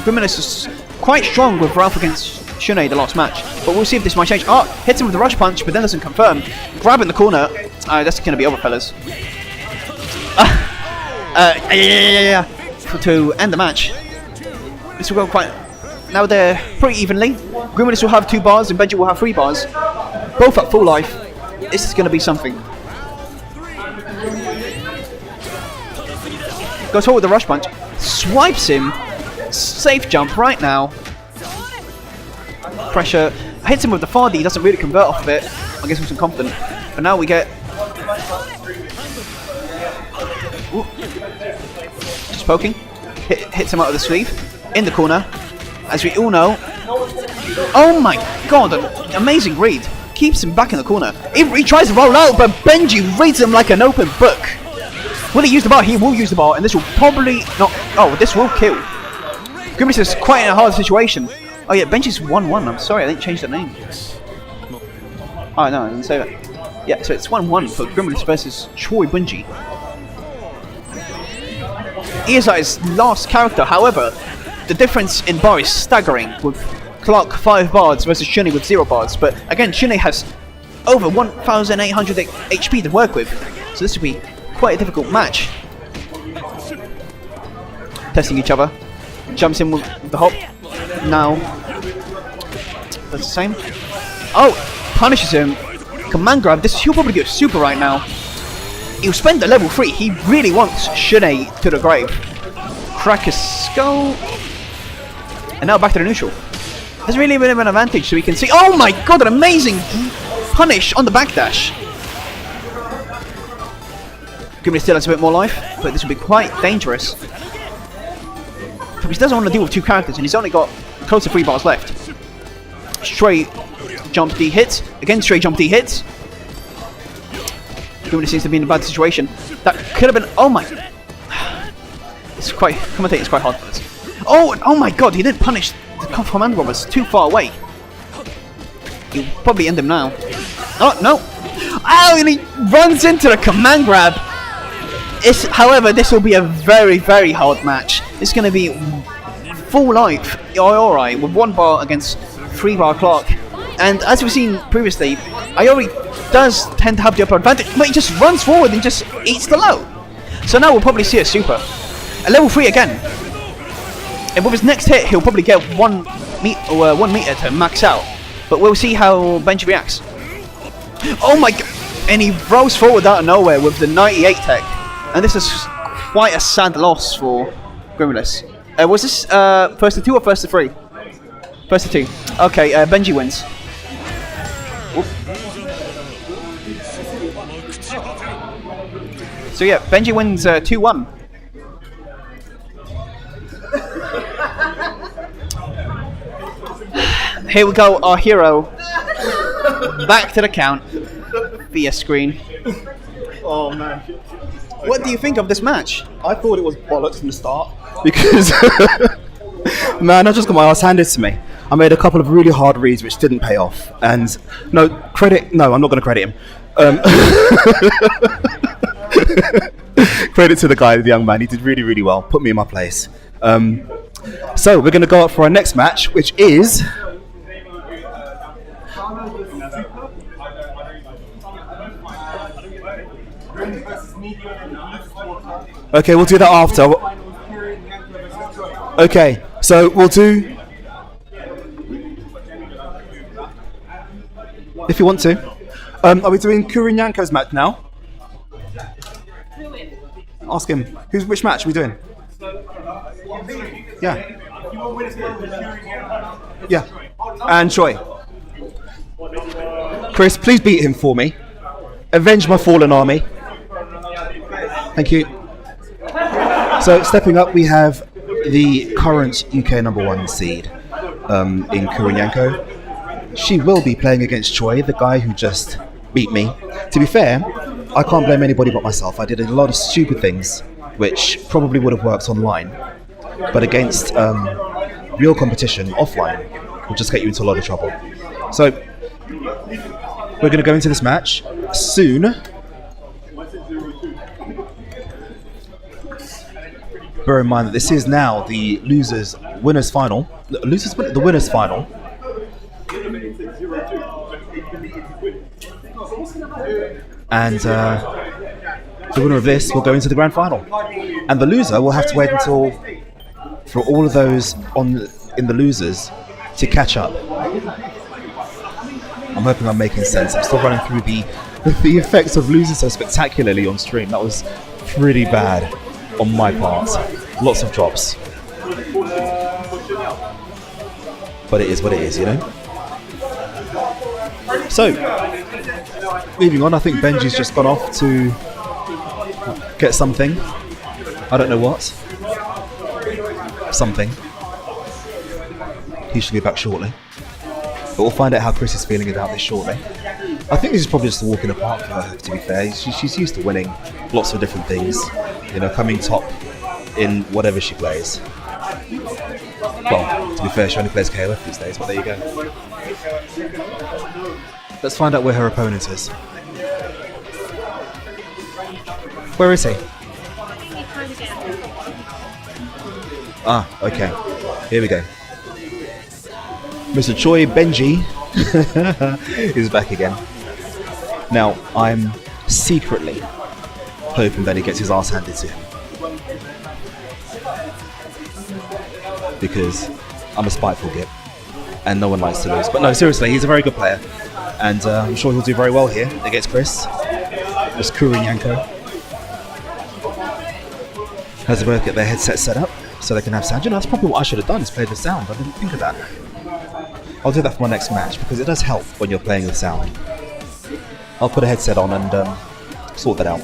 Grimulus is quite strong with Ralph against Shune the last match. But we'll see if this might change. Hits him with the rush punch, but then doesn't confirm. Grab in the corner. That's going to be over, fellas. To end the match. This will go quite... Now they're pretty evenly. Grimulus will have 2 bars and Bungee will have 3 bars. Both at full life. This is going to be something. Goes forward with the rush punch. Swipes him. Safe jump right now. Pressure. Hits him with the 4D. Doesn't really convert off of it. I guess I'm some confident. But now we get... Ooh. Just poking. Hits him out of the sleeve. In the corner. As we all know. Oh my god. An amazing read. Keeps him back in the corner. He tries to roll out, but Bungee reads him like an open book. Will he use the bar? He will use the bar, and this will probably not... Oh, this will kill. Grimulus is quite in a hard situation. Oh yeah, Bungee's 1-1. I'm sorry, I didn't change the name. Oh no, I didn't say that. Yeah, so it's 1-1 for Grimulus versus Choi Bungee. He is his last character, however, the difference in bar is staggering, with Clark 5 bars versus Shune with 0 bars. But again, Shune has over 1,800 HP to work with, so this will be quite a difficult match. Testing each other. Jumps in with the hop. Now, that's the same. Oh, punishes him. Command grab. He'll probably get super right now. He'll spend the level 3. He really wants Shune to the grave. Crack his skull. And now back to the neutral. There's really a bit of an advantage, so we can see. Oh my god, an amazing punish on the backdash. Grimulus still has a bit more life, but this will be quite dangerous. he doesn't want to deal with two characters, and he's only got close to 3 bars left. Straight jump D hits. Again, straight jump D hits. Grimulus seems to be in a bad situation. That could have been... Oh my... It's quite... Commentating is quite hard for this. Oh my god, he didn't punish the command robbers too far away. He'll probably end him now. Oh, no! Oh, and he runs into the command grab! However, this will be a very, very hard match. It's going to be full life, Iori, with 1 bar against 3 bar Clark. And as we've seen previously, Iori does tend to have the upper advantage, but he just runs forward and just eats the low. So now we'll probably see a super. A level 3 again. And with his next hit, he'll probably get 1 meter to max out. But we'll see how Bungee reacts. Oh my god! And he rolls forward out of nowhere with the 98 tech. And this is quite a sad loss for Grimulus. Was this first to 2 or first to 3? First to 2. Okay, Bungee wins. Oop. So yeah, Bungee wins 2-1. Here we go, our hero. Back to the count via screen. Oh man. What do you think of this match? I thought it was bollocks from the start. Because, man, I just got my ass handed to me. I made a couple of really hard reads which didn't pay off. And, no, I'm not going to credit him. Credit to the guy, the young man. He did really, really well. Put me in my place. So, we're going to go up for our next match, which is... Okay, we'll do that after. Okay, so we'll do... If you want to. Are we doing KurinYanko's match now? Ask him. Which match are we doing? Yeah. Yeah. And Choi. Chris, please beat him for me. Avenge my fallen army. Thank you. So, stepping up, we have the current UK #1 seed in KurinYanko. She will be playing against Choi, the guy who just beat me. To be fair, I can't blame anybody but myself. I did a lot of stupid things, which probably would have worked online. But against real competition, offline, will just get you into a lot of trouble. So, we're going to go into this match soon. Bear in mind that this is now the winners final. The winners final. And the winner of this will go into the grand final. And the loser will have to wait until for all of those in the losers to catch up. I'm hoping I'm making sense. I'm still running through the effects of losing so spectacularly on stream. That was pretty bad on my part. Lots of drops. But it is what it is, you know? So, moving on, I think Benji's just gone off to get something. I don't know what. Something. He should be back shortly. But we'll find out how Chris is feeling about this shortly. I think this is probably just a walk in the park for her, to be fair. She's used to winning lots of different things. You know, coming top in whatever she plays. Well, to be fair, she only plays KOF these days, but there you go. Let's find out where her opponent is. Where is he? Ah, okay. Here we go. Mr. Choi Bungee is back again. Now, I'm secretly hoping that he gets his ass handed to him. Because I'm a spiteful git, and no one likes to lose. But no, seriously, he's a very good player, and I'm sure he'll do very well here against Chris. Just KurinYanko. Has to both get their headset set up so they can have sound. You know, that's probably what I should have done, is played the sound. I didn't think of that. I'll do that for my next match because it does help when you're playing with sound. I'll put a headset on and sort that out.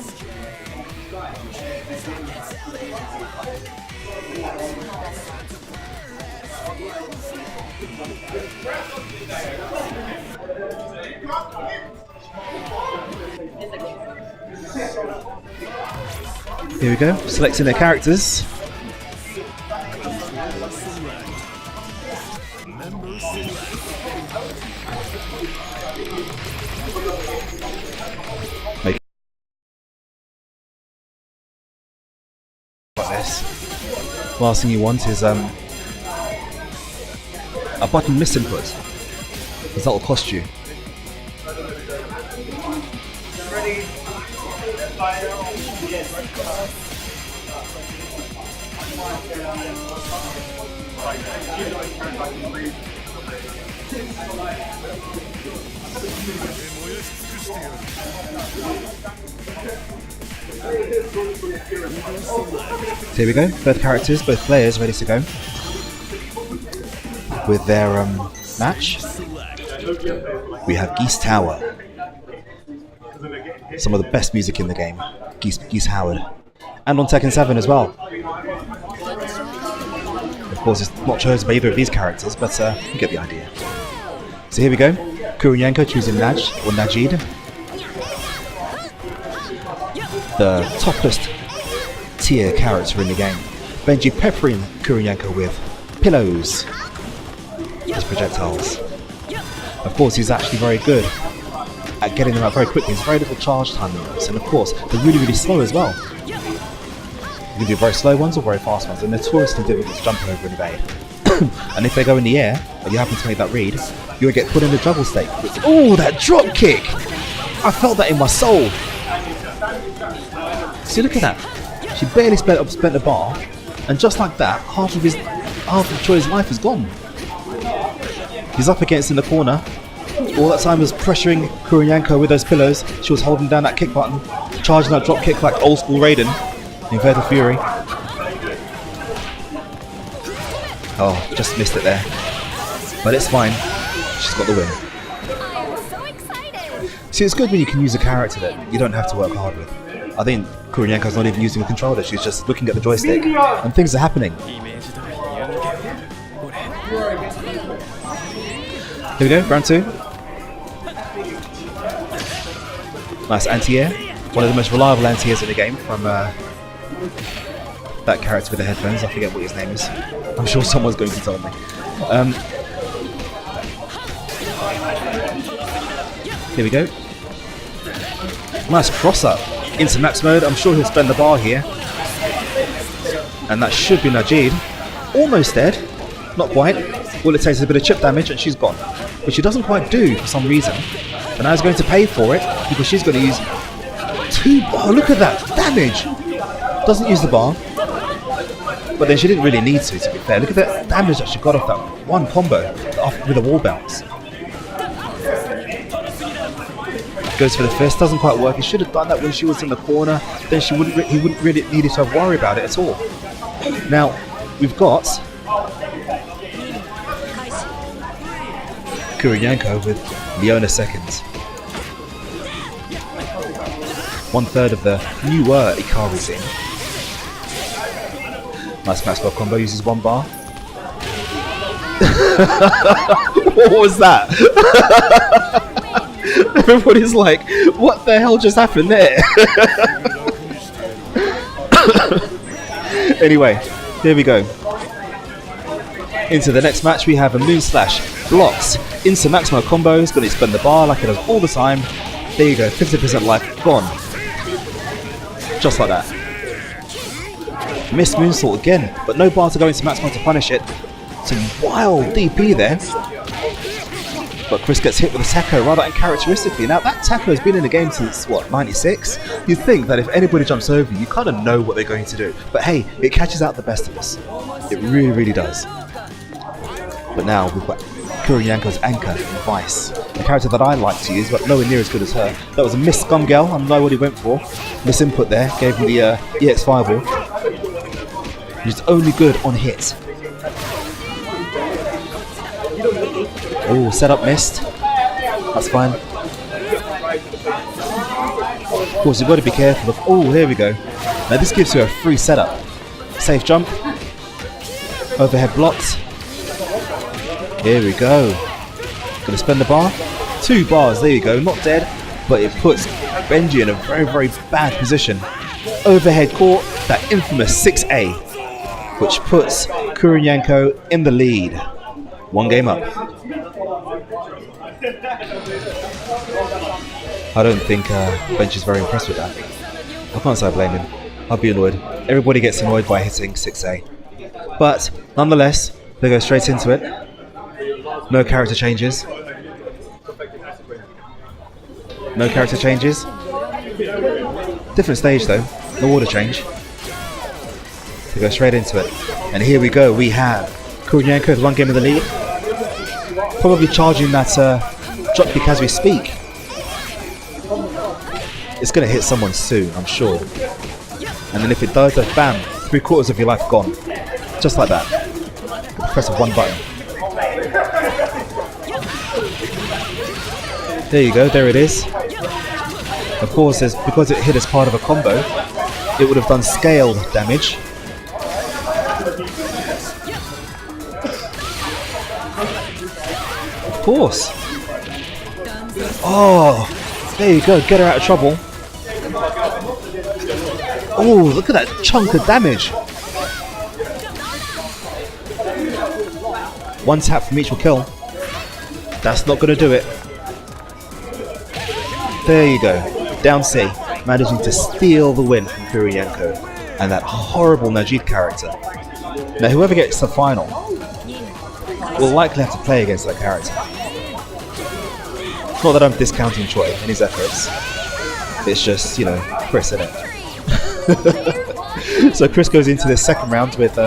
Here we go, selecting their characters. Make like this. Last thing you want is a button misinput, because that will cost you. Here we go, both characters, both players ready to go with their match. We have Geese Tower, some of the best music in the game, Geese Howard, and on Tekken 7 as well. Of course, it's not chosen by either of these characters, but you get the idea. So here we go, KurinYanko choosing Naj or Najid, the toppest tier character in the game. Bungee peppering KurinYanko with pillows as projectiles. Of course, he's actually very good at getting them out very quickly. There's very little charge time in those, and of course, they're really, really slow as well. You can do very slow ones or very fast ones. They're notoriously difficult to jump over and evade. And if they go in the air, and you happen to make that read, you'll get put in a juggle state. Oh, that drop kick! I felt that in my soul. See, look at that. She barely spent the bar, and just like that, half of Choi's life is gone. He's up against in the corner. All that time was pressuring KurinYanko with those pillows. She was holding down that kick button, charging that drop kick like old school Raiden in Fatal Fury. Oh, just missed it there. But it's fine. She's got the win. See, it's good when you can use a character that you don't have to work hard with. I think KurinYanko's not even using a controller, she's just looking at the joystick and things are happening. Here we go, round 2. Nice anti-air. One of the most reliable anti-airs in the game from that character with the headphones. I forget what his name is. I'm sure someone's going to tell me. Here we go. Nice cross-up into max mode. I'm sure he'll spend the bar here. And that should be Najid. Almost dead. Not quite. All it takes is a bit of chip damage and she's gone. Which she doesn't quite do for some reason. But now she's going to pay for it because she's going to use 2. Oh, look at that damage! Doesn't use the bar. But then she didn't really need to be fair. Look at that damage that she got off that one combo with a wall bounce. Goes for the fist, doesn't quite work. He should have done that when she was in the corner. Then he wouldn't really need to worry about it at all. Now, we've got KurinYanko with Leona seconds. 1/3 of the newer Ikari's in. Nice Maxwell combo, uses 1 bar. What was that? Everybody's like, what the hell just happened there? Anyway, here we go. Into the next match we have a Moon Slash. Blocks into Maximo combos, gonna spend the bar like it does all the time. There you go, 50% life gone. Just like that. Missed moonsault again, but no bar to go into Maximo to punish it. Some wild DP there. But Chris gets hit with a taco rather uncharacteristically. Now that taco has been in the game since what, 96? You'd think that if anybody jumps over you, kind of know what they're going to do. But hey, it catches out the best of us. It really, really does. But now we've got KurinYanko's Anchor in Vice, a character that I like to use, but nowhere near as good as her. That was a missed Scum Girl, I don't know what he went for. Misinput there, gave him the EX5 ball. He's only good on hit. Oh, setup missed. That's fine. Of course, you've got to be careful of. Oh, here we go. Now this gives you a free setup. Safe jump. Overhead blocks. Here we go. Gonna spend the bar. 2 bars, there you go, not dead, but it puts Bungee in a very, very bad position. Overhead caught, that infamous 6A, which puts KurinYanko in the lead. 1 game up. I don't think Bungee's very impressed with that. I can't say I blame him. I'll be annoyed. Everybody gets annoyed by hitting 6A. But nonetheless, they go straight into it. No character changes. No character changes. Different stage though. No order change. They go straight into it. And here we go. We have KurinYanko with 1 game in the lead. Probably charging that drop kick as we speak. It's going to hit someone soon, I'm sure. And then if it does, then bam, 3/4 of your life gone. Just like that. Press of 1 button. There you go, there it is. Of course, because it hit as part of a combo, it would have done scaled damage. Of course. Oh, there you go, get her out of trouble. Oh, look at that chunk of damage. 1 tap from each will kill. That's not going to do it. There you go. Down C, managing to steal the win from KurinYanko and that horrible Najid character. Now, whoever gets the final will likely have to play against that character. It's not that I'm discounting Choi in his efforts. It's just, you know, Chris, isn't it? So Chris goes into this second round with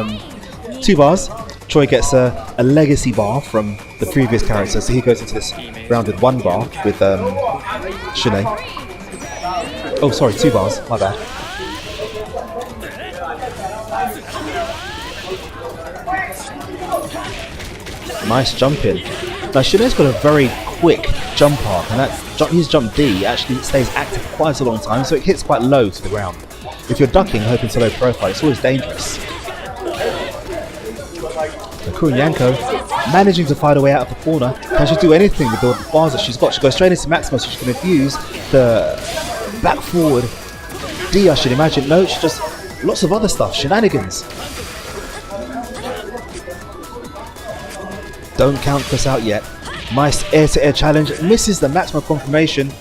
2 bars. Choi gets a legacy bar from the previous character, so he goes into this round with 1 bar with Shanae. Oh, sorry, 2 bars, my bad. Nice jump in. Now Shanae's got a very quick jump arc, and his jump D actually stays active for quite a long time, so it hits quite low to the ground. If you're ducking, hoping to low profile, it's always dangerous. KurinYanko managing to find a way out of the corner. Can she do anything with the bars that she's got? She goes straight into Maxima, so she can infuse the back forward D, I should imagine. No, she does lots of other stuff, shenanigans. Don't count Chris out yet. Nice air-to-air challenge, misses the Maxima confirmation.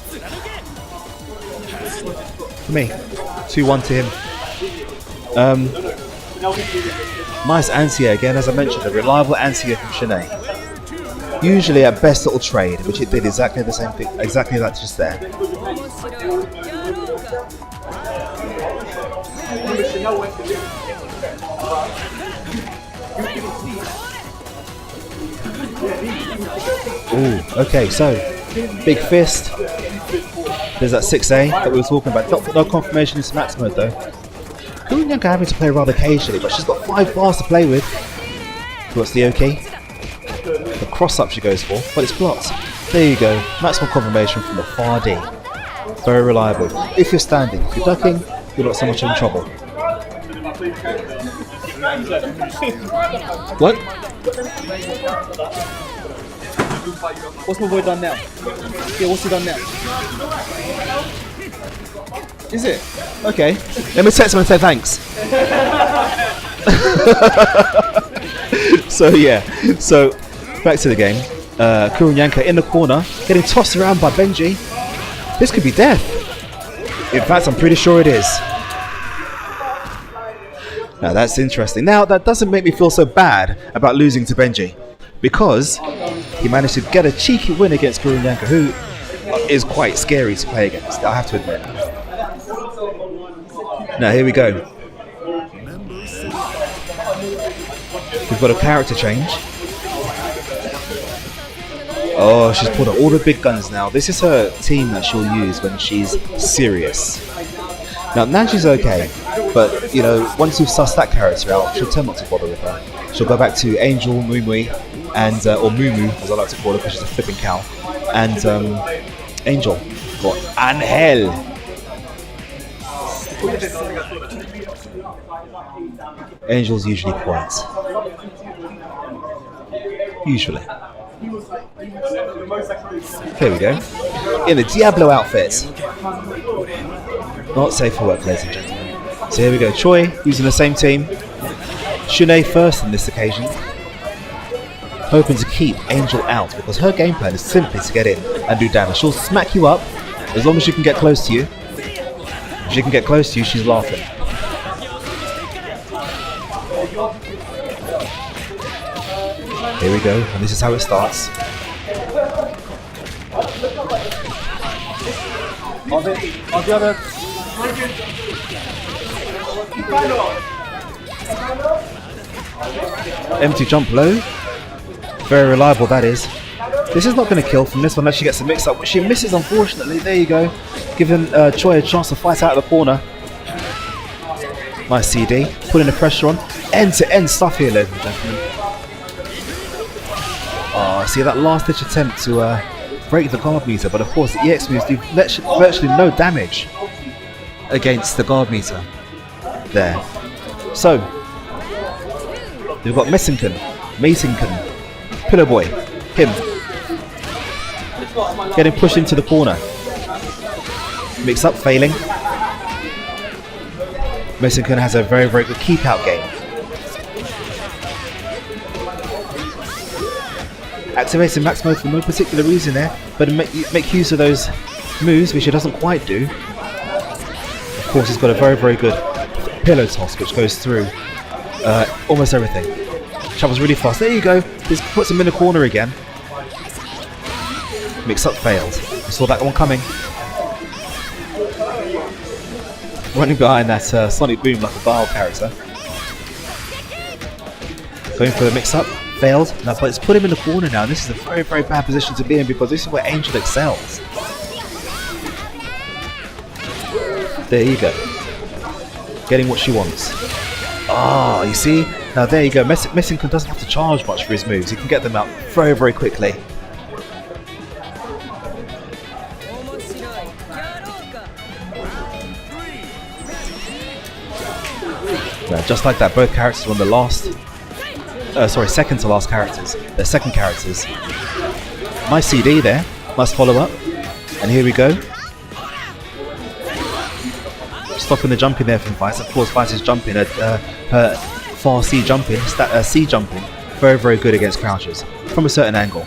For me, 2-1 to him. Nice anti-air again, as I mentioned, a reliable anti-air from Shanae. Usually at best it'll trade, which it did exactly the same thing, exactly like just there. Ooh, okay, so big fist. There's that 6A that we were talking about. No confirmation in Smax mode though. KurinYanko having to play rather cagely, but she's got 5 bars to play with. What's the OK? The cross up she goes for, but it's blocked. There you go, maximum confirmation from the far D. Very reliable. If you're standing, if you're ducking, you're not so much in trouble. What? What's my boy done now? Yeah, what's he done now? Is it? Okay. Let me text him and say thanks. So yeah. So back to the game. KurinYanko in the corner, getting tossed around by Bungee. This could be death. In fact, I'm pretty sure it is. Now that's interesting. Now that doesn't make me feel so bad about losing to Bungee, because he managed to get a cheeky win against KurinYanko, who is quite scary to play against, I have to admit. Now here we go. We've got a character change. Oh, she's pulled out all the big guns now. This is her team that she'll use when she's serious. Now Nanji's okay, but you know, once you've sussed that character out, she'll tend not to bother with her. She'll go back to Angel, Mumui, and or Mumu, as I like to call her, because she's a flipping cow, and Angel, or Angel. Angel's usually quiet. Usually. Here we go. In the Diablo outfit. Not safe for work, ladies and gentlemen. So here we go. Choi using the same team. Shunei first on this occasion. Hoping to keep Angel out because her game plan is simply to get in and do damage. She'll smack you up as long as she can get close to you. If she can get close to you, she's laughing. Here we go, and this is how it starts. Empty jump low. Very reliable, that is. This is not going to kill from this one unless she gets a mix up, which she misses, unfortunately. There you go. Giving Choi a chance to fight out of the corner. Nice CD. Putting the pressure on. End-to-end stuff here, ladies and gentlemen. Oh, see that last-ditch attempt to break the guard meter, but of course the EX moves do virtually no damage against the guard meter. There. So, we've got Messinken, Pillow Boy, him. Getting pushed into the corner. Mix up, failing. Messinken has a very, very good keep-out game. Activating max mode for no particular reason there, but make use of those moves, which it doesn't quite do. Of course, he's got a very, very good pillow toss, which goes through almost everything. Travels really fast. There you go. This puts him in the corner again. Mix up failed. We saw that one coming. Running behind that Sonic Boom like a Vile character. Going for the mix up. Failed. Now, but it's put him in the corner now. And this is a very, very bad position to be in because this is where Angel excels. There you go. Getting what she wants. Ah, you see? Now there you go. Messinken doesn't have to charge much for his moves. He can get them out very, very quickly. Now, just like that, both characters were on the last... second to last characters. They're second characters. Nice CD there. Nice follow-up. And here we go. Stopping the jumping there from Vice. Of course, Vice is jumping at her far C jumping, C jumping. Very, very good against crouches from a certain angle.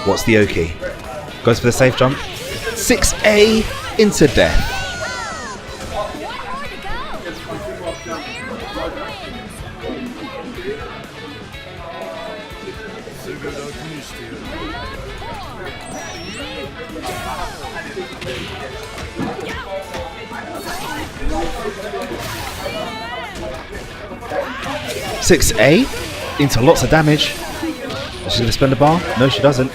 What's the Oki? Goes for the safe jump. 6A into death. A into lots of damage. Is she going to spend a bar? No, she doesn't.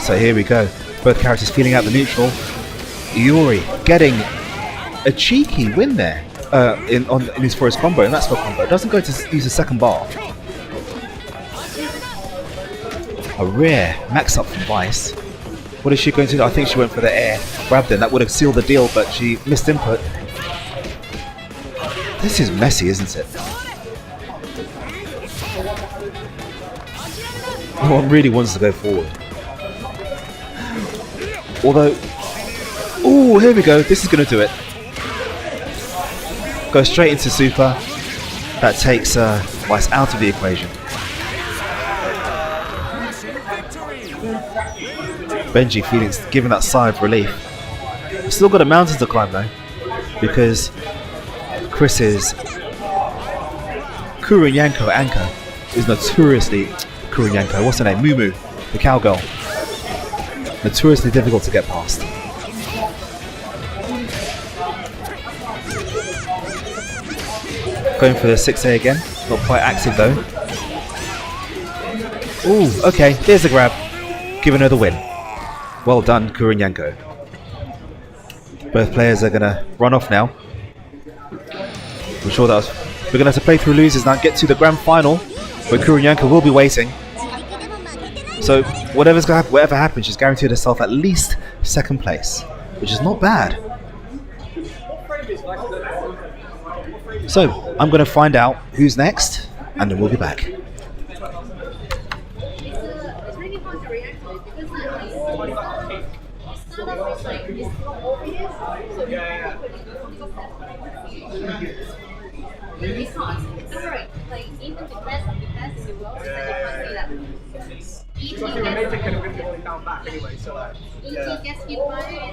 So here we go. Both characters feeling out the neutral. Iori getting a cheeky win there in his first combo, and that's for combo. Doesn't go to use a second bar. A rare max up from Vice. What is she going to do? I think she went for the air. Grabbed it. That would have sealed the deal, but she missed input. This is messy, isn't it? No one really wants to go forward. Although... Oh, here we go. This is going to do it. Go straight into Super. That takes Vice out of the equation. Bungee giving that sigh of relief. We've still got a mountain to climb though, because Chris's KurinYanko anchor is notoriously KurinYanko. What's her name? Mumu, the cowgirl. Notoriously difficult to get past. Going for the 6A again. Not quite active though. Ooh, okay. There's the grab. Giving her the win. Well done, KurinYanko. Both players are going to run off now. I'm sure that we're going to have to play through losers now, get to the grand final, where KurinYanko will be waiting. So whatever happens, she's guaranteed herself at least second place, which is not bad. What frame is So I'm going to find out who's next, and then we'll be back. It's really hard to react to it because it's not always like it's not obvious. So it's hard. Don't worry. Like even the best in the world, you can't see that. If he gets hit by it,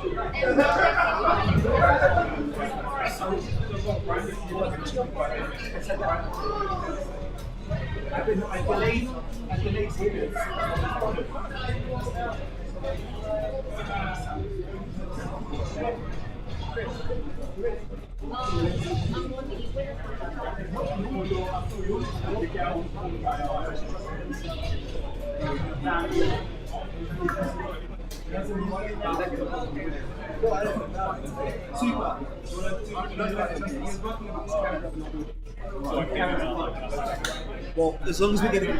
Well, as long as we get it. I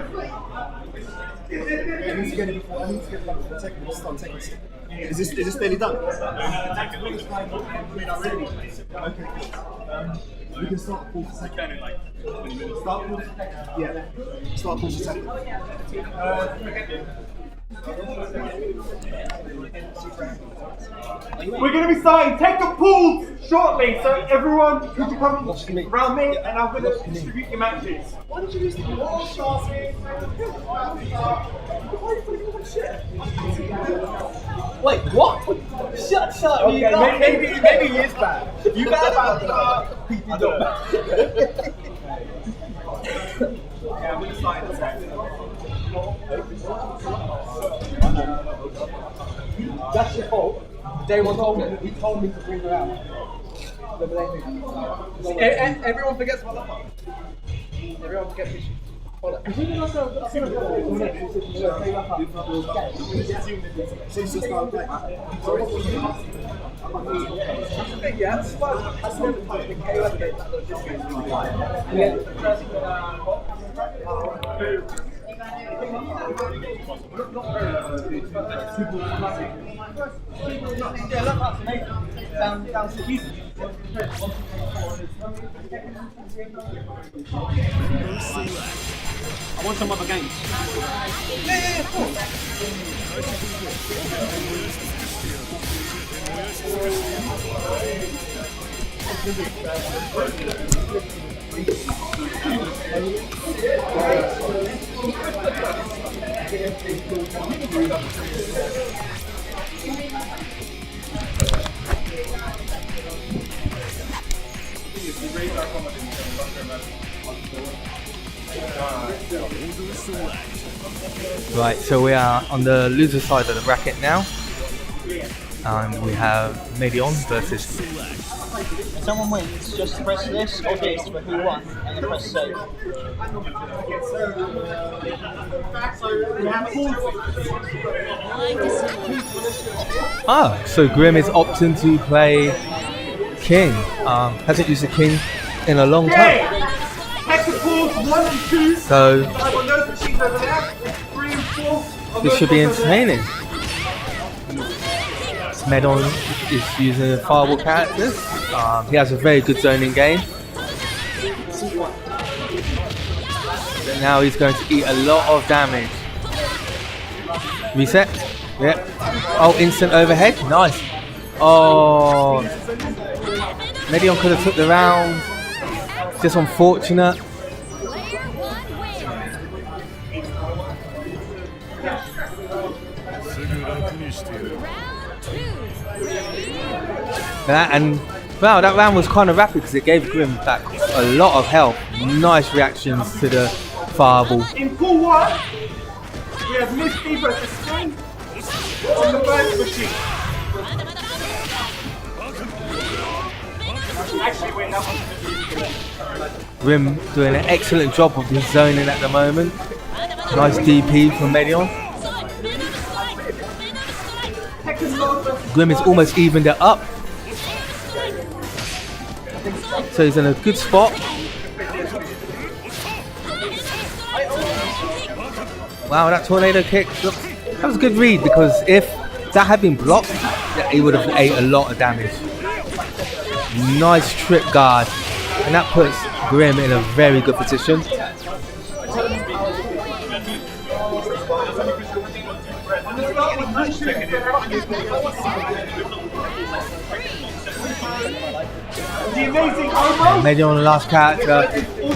need to get it before. I need to get like the technical start taking it. Is this nearly done? Okay. We can start pause a second. Start pause. Yeah. Start pause a second. We're going to be starting take the pools shortly, so everyone could you come around me and I'm going to distribute your matches. Why did you use the wall, Charlie? Wait, what? Shut up. Okay, maybe he is bad. You bad about people don't. Yeah, I'm going to start in a second. That's your fault. Day one told me. He told me to bring her out. Everyone forgets about that part. Everyone forgets this. Yeah, that's fun. That's never touched the I want some other games. Right, so we are on the loser side of the bracket now, and we have Mehdi versus. If someone wins, just press this or this for who won, and then press save. So Grim is opting to play King. Hasn't used the King in a long time. So this should be entertaining. Medon is using fireball characters. He has a very good zoning game. But now he's going to eat a lot of damage. Reset. Yep. Oh, instant overhead. Nice. Oh. Medion could have took the round. Just unfortunate. And wow, that round was kind of rapid because it gave Grim back a lot of health. Nice reactions to the fireball. In pool 1, we have Mehdi versus Sting on the first machine. Actually, wait, that one's Grim doing an excellent job of his zoning at the moment. Nice DP from Medion. Grim has almost evened it up. So he's in a good spot. Wow, that tornado kick. Look, that was a good read because if that had been blocked, he would have ate a lot of damage. Nice trip guard. And that puts Grim in a very good position. Mehdi on the last character.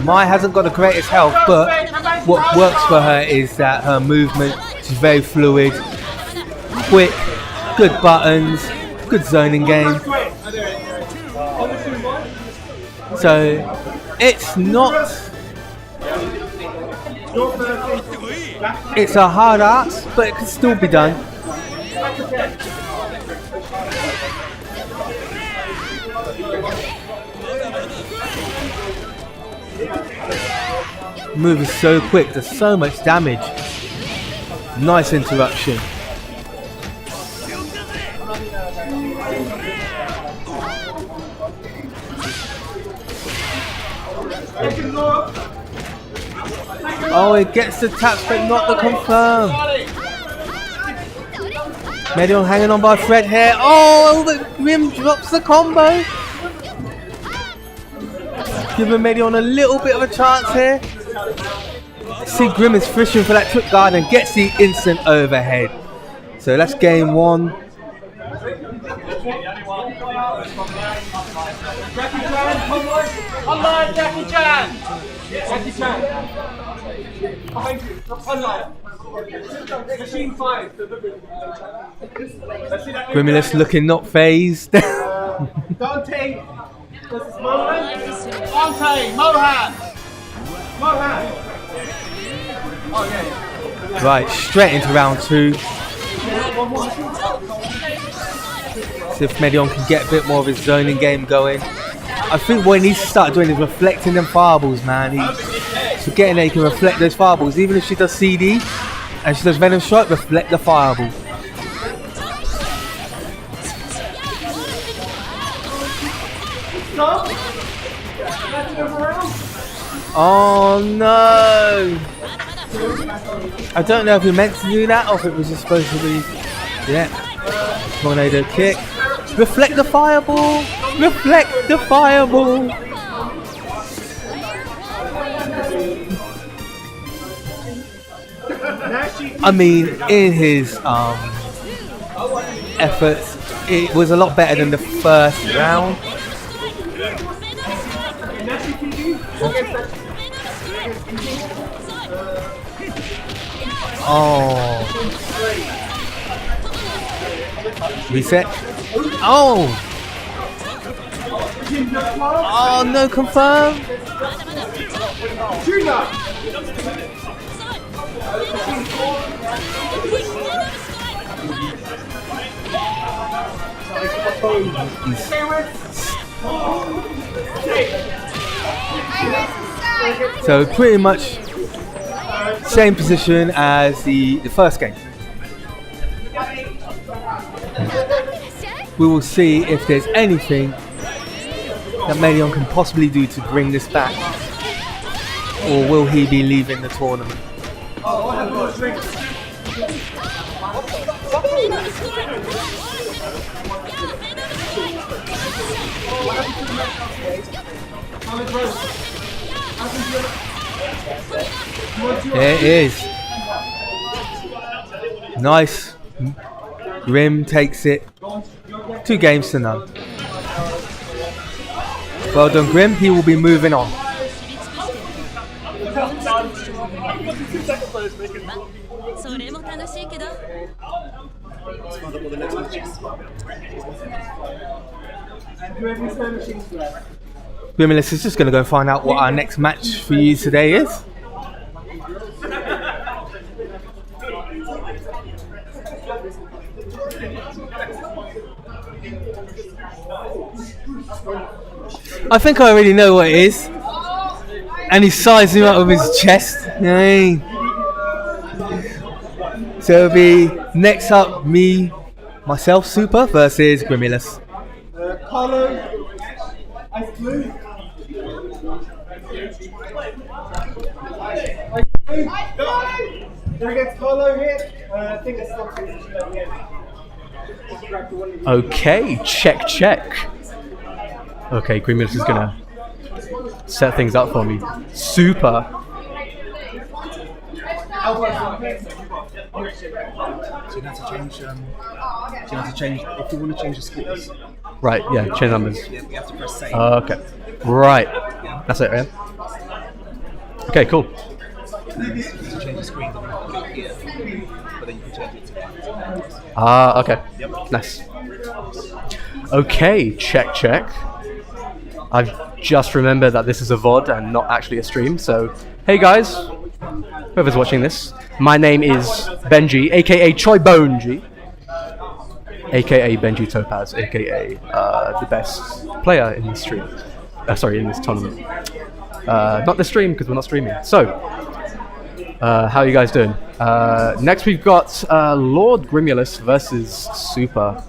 Mai hasn't got the greatest health, but what works for her is that her movement is very fluid, quick, good buttons, good zoning game. So it's not. It's a hard art, but it can still be done. Move is so quick, does so much damage. Nice interruption. Oh, it gets the taps but not the confirm. Mehdi hanging on by a thread here. Oh, the Grim drops the combo. Giving Mehdi a little bit of a chance here. See, Grim is fishing for that trip guard and gets the instant overhead. So that's game one. Online, Jackie Chan! Jackie Chan! Online. Machine 5. Grimulus looking not phased. Dante versus Mohan. Dante, Mohan! Mohan. Right, straight into round two. See if Mehdi can get a bit more of his zoning game going. I think what he needs to start doing is reflecting them fireballs, man. He's forgetting that he can reflect those fireballs. Even if she does CD and she does Venom Strike, reflect the fireball. Oh no! I don't know if he meant to do that or if it was just supposed to be. Yeah. Tornado kick. Reflect the fireball! Reflect the fireball! I mean, in his efforts, it was a lot better than the first round. Oh. Reset. Oh. Oh, no confirm. So pretty much same position as the first game. We will see if there's anything that Mehdi can possibly do to bring this back, or will he be leaving the tournament? There it is. Nice. Grim takes it. 2 games to none. Well done, Grim. He will be moving on. Grimulus is just going to go and find out what our next match for you today is. I think I already know what it is. And he's sizing up with his chest. Yay. So it'll be next up myself, SUPA versus Grimulus. Carlo, ice blue. There against Carlo here. I think it's something. Okay, check. Okay, Grimulus is gonna set things up for me. Super. So you have to change. You have to change if you want to change the scores. Right, yeah, change numbers. Yeah, we have to press save. Okay. Right. That's it, yeah? Okay, cool. To change the screen, then you put it here, but then you can change it to that. Okay. Nice. Okay, check. I've just remembered that this is a VOD and not actually a stream, so hey guys, whoever's watching this, my name is Bungee, aka Choi Bungee, aka Benji Topaz, aka the best player in this stream. Sorry, in this tournament. Not the stream, because we're not streaming. So, how are you guys doing? Next we've got Lord Grimulus versus SUPA.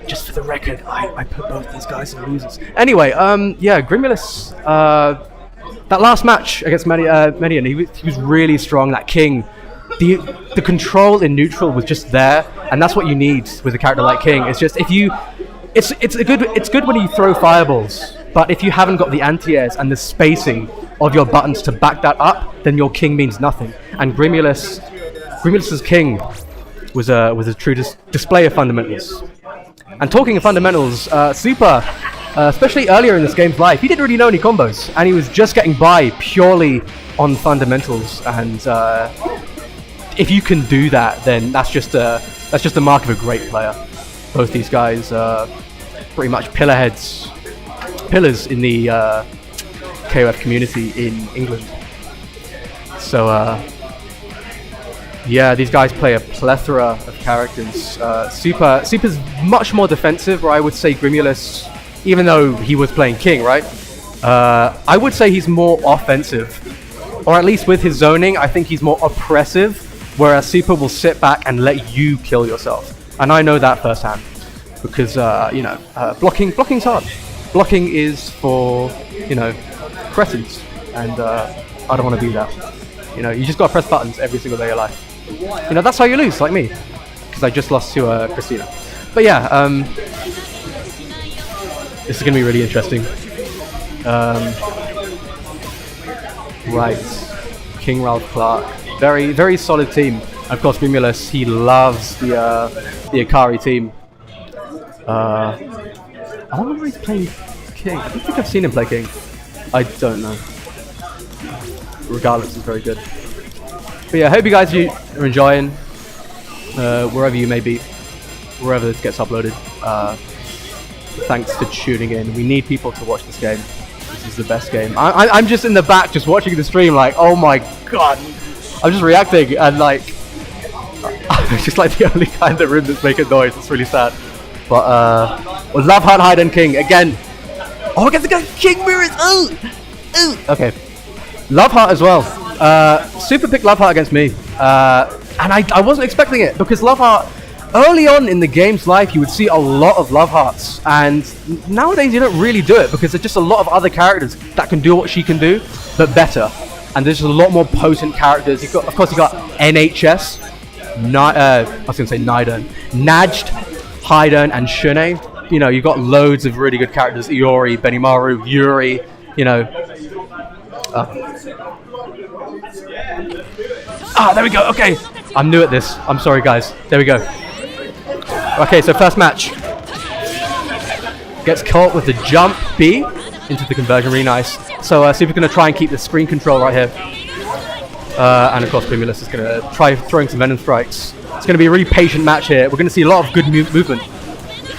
Just for the record, I put both these guys in losers. Anyway, yeah, Grimulus, that last match against Mehdi, he was really strong, that king. The control in neutral was just there, and that's what you need with a character like King. It's just, if you... It's good when you throw fireballs, but if you haven't got the anti-airs and the spacing of your buttons to back that up, then your King means nothing. And Grimulus's King was a true display of fundamentals. And talking of fundamentals, SUPA, especially earlier in this game's life, he didn't really know any combos, and he was just getting by purely on fundamentals. And if you can do that, then that's just a mark of a great player. Both these guys pretty much pillars in the KOF community in England. So yeah, these guys play a plethora of characters. SUPA's much more defensive, where I would say Grimulus, even though he was playing King, right? I would say he's more offensive, or at least with his zoning, I think he's more oppressive, whereas SUPA will sit back and let you kill yourself. And I know that firsthand, because blocking's hard. Blocking is for cretins, and I don't want to do that. You just got to press buttons every single day of your life. That's how you lose, like me, because I just lost to Christina. But yeah, this is gonna be really interesting. Right, King Ralph Clark, very very solid team. Of course, Grimulus, he loves the Akari team. I wonder where he's playing King. I don't think I've seen him play King. I don't know. Regardless, it's very good. But yeah, I hope you guys are enjoying wherever you may be, wherever this gets uploaded. Thanks for tuning in. We need people to watch this game. This is the best game. I'm just in the back, just watching the stream, like, oh my god. I'm just reacting, and like, I'm just like the only guy in the room that's making noise. It's really sad. But Love Heart, Hide and King again. Oh, I get the guy King mirrors. Ooh. Okay, Love Heart as well. SUPA picked Love Heart against me, and I wasn't expecting it, because Love Heart, early on in the game's life, you would see a lot of Love Hearts, and nowadays you don't really do it, because there's just a lot of other characters that can do what she can do, but better. And there's just a lot more potent characters. Of course, you got NHS, I was gonna say Nidern, Najd, Haiden, and Shune. You've got loads of really good characters: Iori, Benimaru, Yuri. There we go. Okay, I'm new at this. I'm sorry, guys. There we go. Okay, so first match. Gets caught with the jump B into the conversion. Really nice. So SUPA's going to try and keep the screen control right here. And of course, Grimulus is going to try throwing some Venom Strikes. It's going to be a really patient match here. We're going to see a lot of good movement,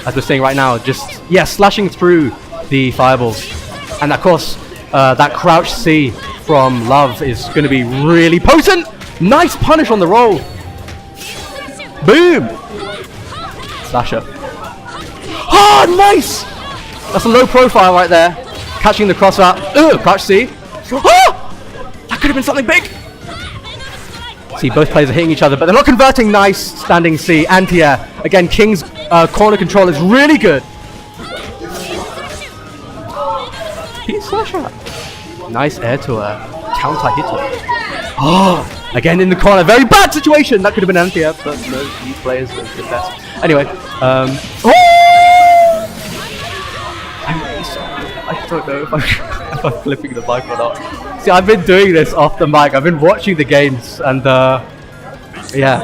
as we're seeing right now. Just, yeah, slashing through the fireballs. And of course, that crouch C from Love is going to be really potent. Nice punish on the roll. Boom. Slasher. Oh, nice. That's a low profile right there. Catching the cross up. Crouch C. Oh! That could have been something big. See, both players are hitting each other, but they're not converting. Nice standing C. Anti-air. Again, King's corner control is really good. Heat slasher. Nice air to air. Counter hitter. Oh! Again in the corner. Very bad situation. That could have been anti-air, but no, these players are the best. Anyway. don't know if I'm flipping the mic or not. See, I've been doing this off the mic. I've been watching the games, and yeah.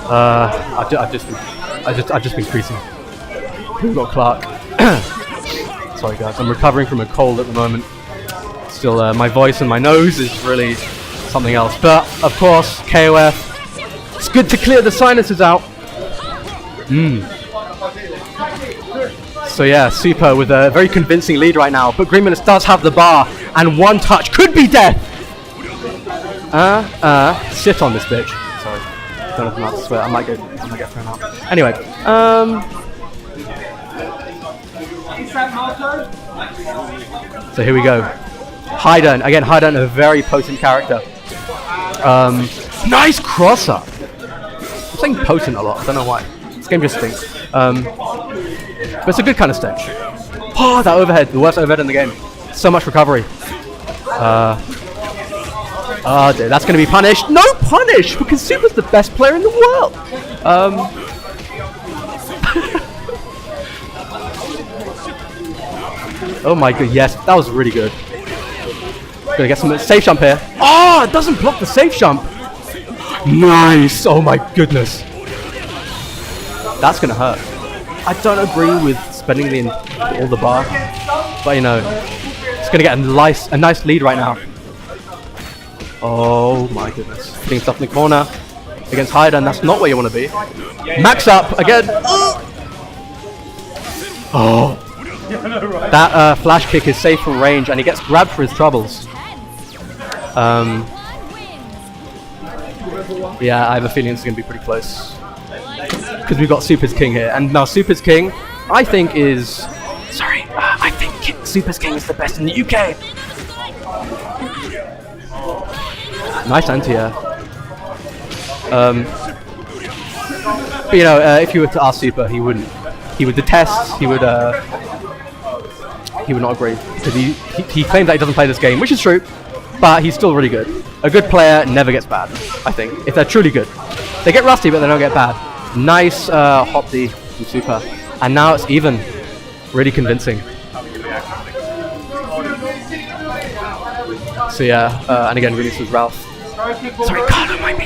I've just been creasing. Who got Clark? Sorry guys, I'm recovering from a cold at the moment. Still, my voice and my nose is really something else. But of course, KOF. It's good to clear the sinuses out. So yeah, SUPA with a very convincing lead right now. But Grimulus does have the bar, and one touch could be death. Sit on this bitch. Sorry, don't know if I'm allowed to swear. I might get thrown out. Anyway, so here we go. Haydn, again, Haydn, a very potent character. Nice cross up. I'm saying potent a lot, I don't know why. This game just stinks. But it's a good kind of stench. Oh, that overhead, the worst overhead in the game. So much recovery. Oh dear, that's going to be punished. No punish, because SUPA's the best player in the world. Oh my god, yes, that was really good. Gonna get some safe jump here. Oh, it doesn't block the safe jump. Nice. Oh my goodness. That's gonna hurt. I don't agree with spending all the bar, but you know, it's gonna get a nice lead right now. Oh my goodness. Putting stuff in the corner against Haydn. That's not where you want to be. Max up again. Oh. That flash kick is safe from range, and he gets grabbed for his troubles. Yeah, I have a feeling it's going to be pretty close. Because we've got SUPA's King here. And now SUPA's King, I think is... Sorry, I think SUPA's King is the best in the UK. Nice anti-air. But you know, if you were to ask SUPA, he wouldn't. He would detest, he would not agree. Because he claims that he doesn't play this game, which is true. But he's still really good. A good player never gets bad, I think, if they're truly good. They get rusty, but they don't get bad. Nice hop D from SUPA. And now it's even. Really convincing. So yeah, and again, Willis with Ralph. Sorry, Carlo might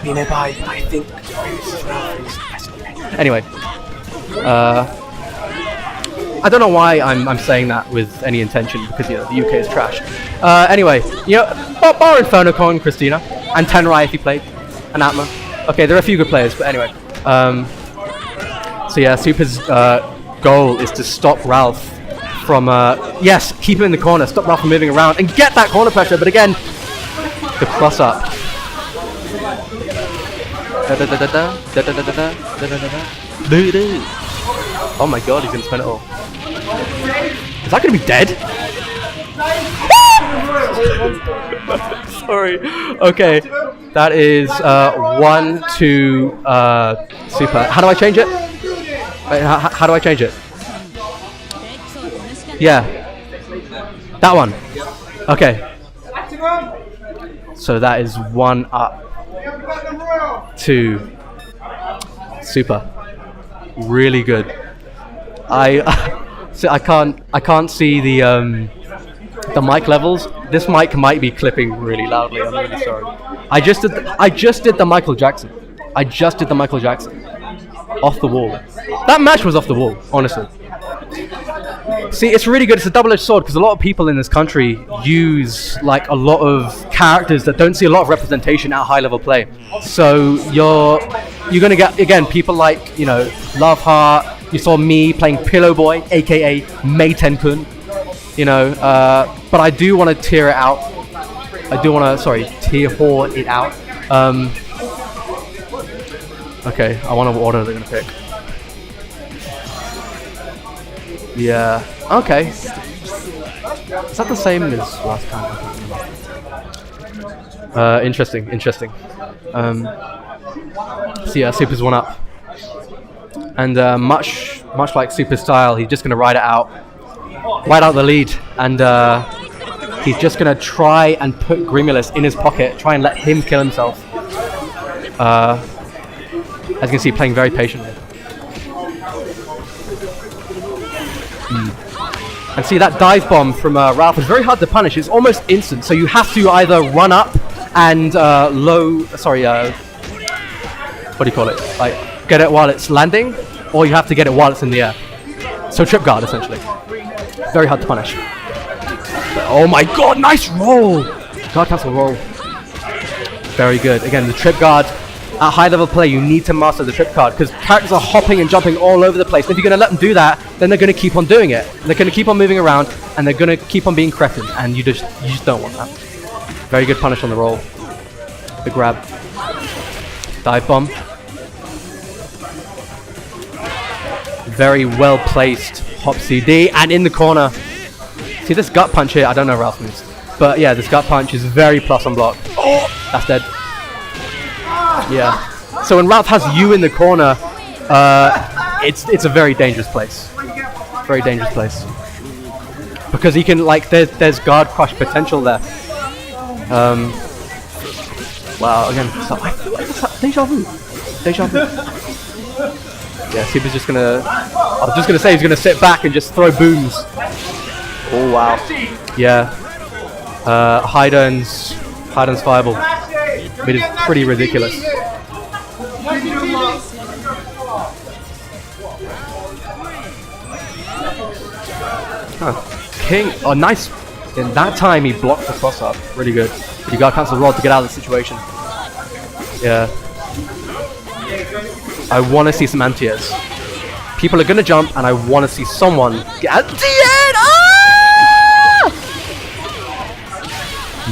be nearby. I think Willis is Ralph. Anyway. I don't know why I'm saying that with any intention, because you know the UK is trash. Anyway, you know, bar Infernocon, Christina, and Tenrai if he played, and Atma. Okay, there are a few good players, but anyway. So yeah, SUPA's goal is to stop Ralph from, yes, keep him in the corner, stop Ralph from moving around, and get that corner pressure. But again, the cross up. Oh my god, he's gonna spend it all. Is that gonna be dead? Sorry. Okay, that is 1-2 SUPA. How do I change it? Wait, how do I change it? Yeah, that one. Okay. So that is 1 up to SUPA. Really good. I can't see the mic levels. This mic might be clipping really loudly. I'm really sorry. I just did the Michael Jackson. Off the wall. That match was off the wall, honestly. See, it's really good. It's a double-edged sword because a lot of people in this country use like a lot of characters that don't see a lot of representation at high-level play. So you're gonna get again people like, you know, Love Heart. You saw me playing Pillow Boy, aka Meiten-kun. You know, but I do want to tear it out. Tear-whore it out. Okay, I want to order they're gonna pick. Yeah. Okay. Is that the same as last time? Interesting. So yeah, SUPA's 1 up, and much like SUPA's style, he's just gonna ride out the lead, and he's just gonna try and put Grimulus in his pocket, try and let him kill himself. As you can see, playing very patiently. And see, that dive bomb from Ralph is very hard to punish. It's almost instant, so you have to either run up and what do you call it? Like, get it while it's landing, or you have to get it while it's in the air. So trip guard, essentially. Very hard to punish. But, oh my god, nice roll! Guard cancel roll. Very good. Again, the trip guard. At high level play, you need to master the trip guard because characters are hopping and jumping all over the place. And if you're going to let them do that, then they're going to keep on doing it. They're going to keep on moving around, and they're going to keep on being cretin, and you just don't want that. Very good punish on the roll. The grab. Dive bomb. Very well placed hop CD, and in the corner. See this gut punch here? I don't know Ralph moves, but yeah, this gut punch is very plus on block. Oh, that's dead. Yeah. So when Ralph has you in the corner, it's a very dangerous place. Very dangerous place. Because he can, like, there's guard crush potential there. Wow, again, so I feel like it's deja vu. Deja vu. Yeah, Supa's just gonna, I was just gonna say he's gonna sit back and just throw booms. Oh wow. Yeah. Hyden's fireball. I mean, it's pretty ridiculous. King, oh nice. In that time he blocked the cross up. Really good. You gotta cancel the rod to get out of the situation. Yeah. I want to see some anti-airs. People are gonna jump and I want to see someone get anti-air! Ah!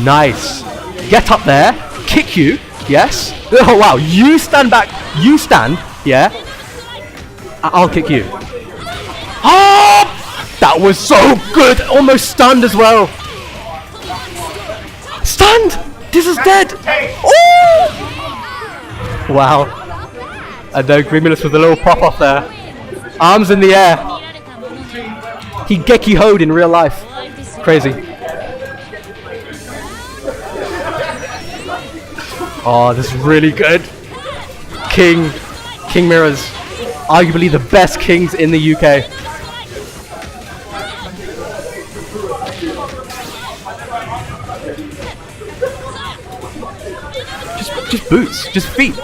Nice. Get up there. Kick you. Yes. Oh wow. You stand back. You stand. Yeah. I'll kick you. Oh! That was so good. Almost stunned as well. Stunned. This is dead. Oh! Wow. And then Grimulus with a little pop off there. Arms in the air. He Geki Hoed in real life. Crazy. Oh, this is really good. King Mirrors. Arguably the best kings in the UK. Just boots. Just feet.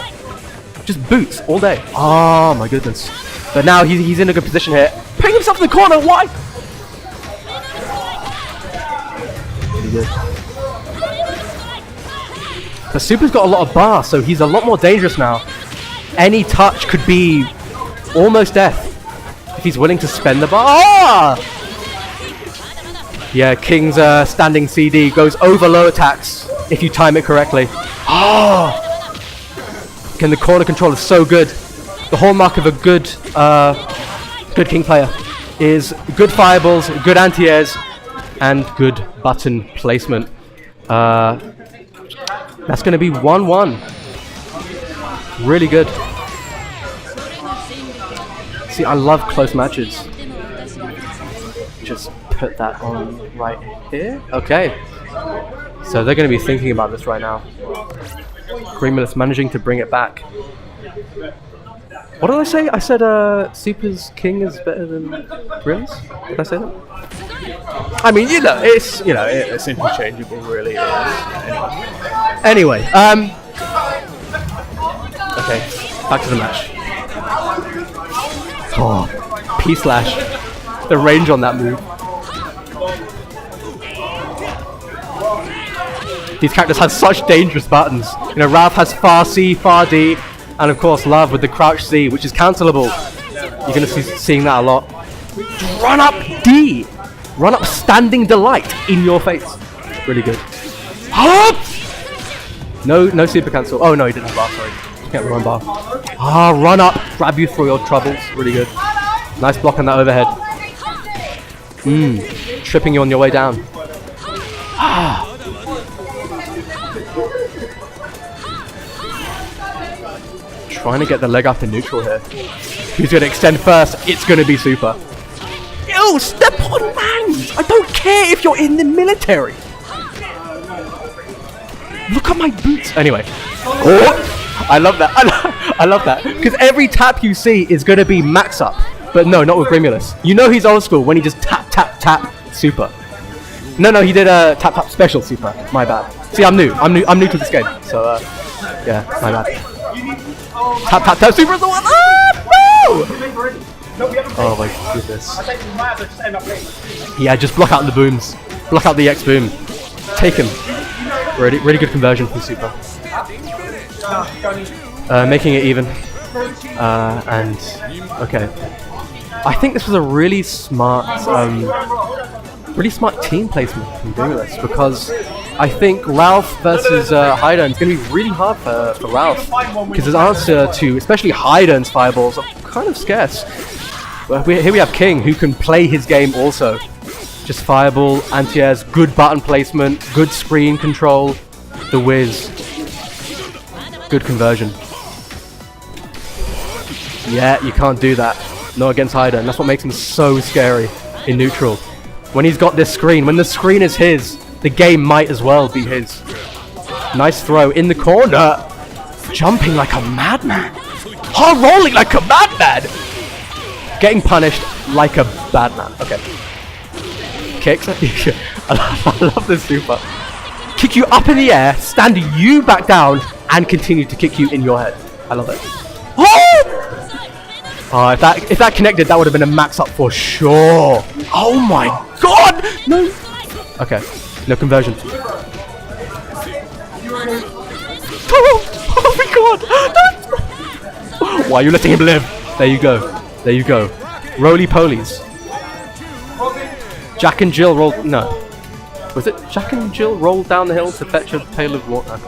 Just boots all day. Oh my goodness. But now he's in a good position here. Putting himself in the corner. Why? Pretty good. But Supa's got a lot of bar, so he's a lot more dangerous now. Any touch could be almost death if he's willing to spend the bar. Ah! Yeah, King's standing CD goes over low attacks if you time it correctly. Ah! Again, the corner control is so good. The hallmark of a good King player is good fireballs, good anti-airs, and good button placement. That's going to be 1-1. Really good. See, I love close matches. Just put that on right here. Okay. So they're going to be thinking about this right now. Grimulus managing to bring it back. What did I say? I said Supa's King is better than Grim's? Did I say that? I mean, it's interchangeable, really. Anyway, okay, back to the match. Oh, P-slash. The range on that move. These characters have such dangerous buttons. You know, Ralph has far C, far D, and of course Love with the crouch C, which is cancelable. You're going to see seeing that a lot. Run up D! Run up standing delight in your face. Really good. Hop! No super cancel. Oh no, he didn't have bar, sorry. Can't run bar. Ah, run up, grab you through your troubles. Really good. Nice block on that overhead. Tripping you on your way down. Ah! Trying to get the leg up in neutral here. Who's going to extend first? It's going to be Supa. Yo, step on man! I don't care if you're in the military. Look at my boots. Anyway. Oh, I love that. I love that. Because every tap you see is going to be max up. But no, not with Grimulus. You know he's old school when he just tap, tap, tap, super. No, he did a tap, tap, special super. My bad. See, I'm new to this game. So, yeah, my bad. Tap, tap, tap, super is the one! Oh my goodness. Yeah, just block out the booms. Block out the X boom. Take him. Really good conversion from super. Making it even. And okay. I think this was a really smart team placement from Willis, because I think Ralph versus Haydn is going to be really hard for Ralph, because his answer to especially Haydn's fireballs are kind of scarce. Here we have King, who can play his game also. Just fireball, anti-airs, good button placement, good screen control, the whiz, good conversion. Yeah, you can't do that. No against Haydn. That's what makes him so scary in neutral. When he's got this screen, when the screen is his, the game might as well be his. Nice throw in the corner. Jumping like a madman. Hard rolling like a madman. Getting punished like a bad man. Okay. Kicks. I love this super. Kick you up in the air, stand you back down, and continue to kick you in your head. I love it. Oh, if that connected, that would have been a max up for sure. Oh my god! No. Okay. No conversion. Oh my god! Why are you letting him live? There you go. There you go. Roly polies. Jack and Jill rolled. No. Was it Jack and Jill rolled down the hill to fetch a pail of water?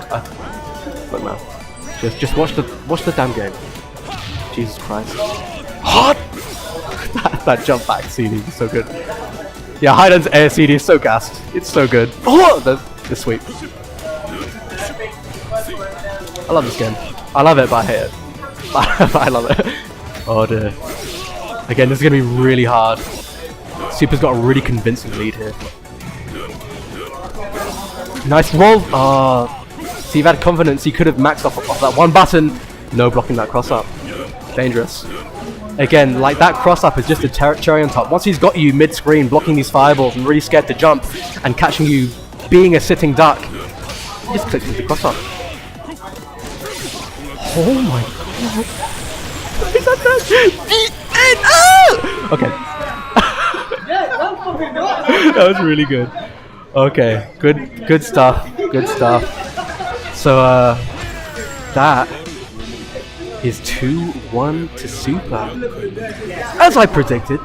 Look now. Just watch the damn game. Jesus Christ. Hot! that jump back CD is so good. Yeah, Haydn's air CD is so gassed. It's so good. Oh, the sweep. I love this game. I love it, but I hate it. But I love it. Oh dear. Again, this is going to be really hard. Super's got a really convincing lead here. Nice roll. So you've had confidence. You could have maxed off that one button. No blocking that cross up. Dangerous. Again, like that cross up is just a cherry on top. Once he's got you mid-screen, blocking these fireballs and really scared to jump and catching you being a sitting duck, he just clicks with the cross up. Oh my god. Is that okay. That was really good. Okay, good stuff. Good stuff. So that is 2-1 to Super. As I predicted.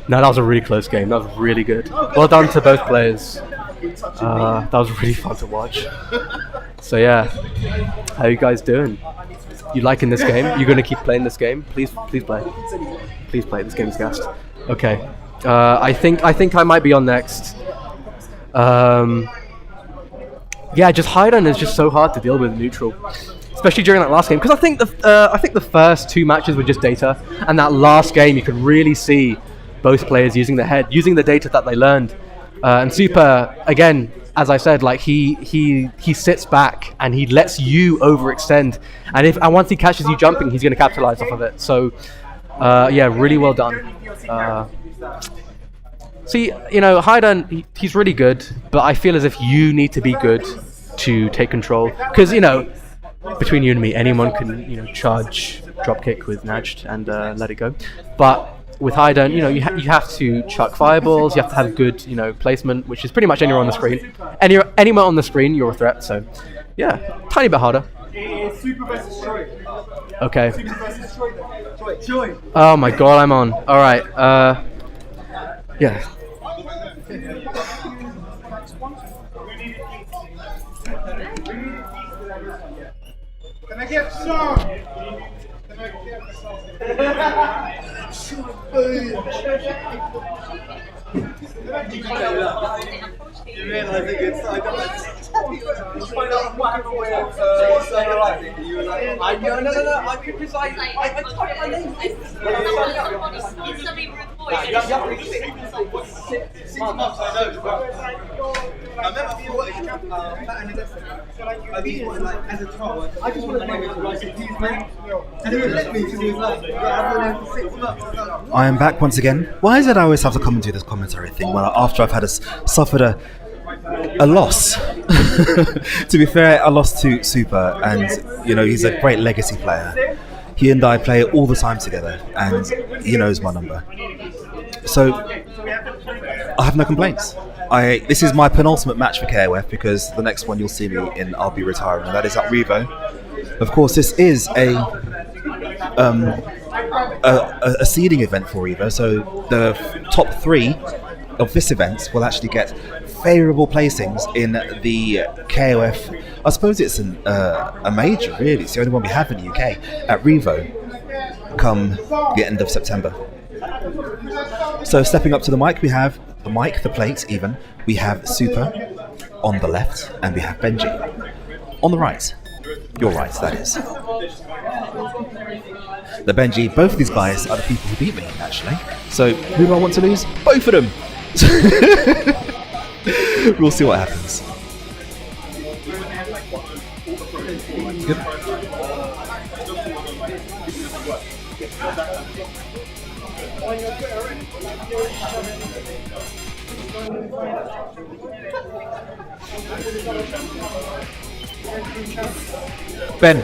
No, that was a really close game. That was really good. Well done to both players. That was really fun to watch. So yeah, how you guys doing? You liking this game? You gonna keep playing this game? Please play. Please play. This game is gassed. Okay. I think I might be on next. Yeah, just Haydn is just so hard to deal with in neutral, especially during that last game. Because I think the first two matches were just data, and that last game you could really see both players using the head, using the data that they learned. And Super, again, as I said, like he sits back and he lets you overextend, and once he catches you jumping, he's going to capitalize off of it. So yeah, really well done. See, you know, Haydn, he's really good, but I feel as if you need to be good to take control. Because, you know, between you and me, anyone can, you know, charge dropkick with Nudged and let it go. But with Haydn, you know, you have to chuck fireballs, you have to have good, you know, placement, which is pretty much anywhere on the screen. Anywhere on the screen, you're a threat, so yeah, tiny bit harder. Super versus Troy. Okay. Super versus Troy. Oh my god, I'm on. Alright, yeah. Can I get some? Can I get some? You realize it gets I don't because I typed my name. I remember as a child, I just want to know and he would let me because he was like, I've been here for 6 months. I am back once again. Why is it I always have to come and do this commentary thing after I've had suffered a loss? To be fair, I lost to SUPA, and you know he's a great legacy player. He and I play all the time together, and he knows my number. So I have no complaints. This is my penultimate match for KOF because the next one you'll see me in, I'll be retiring, and that is at Revo. Of course, this is a seeding event for Revo, so the top 3 of this event will actually get favourable placings in the KOF. I suppose it's a major, really. It's the only one we have in the UK at Revo come the end of September. So stepping up to the mic, we have the plate even. We have SUPA on the left, and we have Bungee on the right. Your right, that is. The Bungee, both of these guys are the people who beat me, actually. So who do I want to lose? Both of them! We'll see what happens. Good. Ben.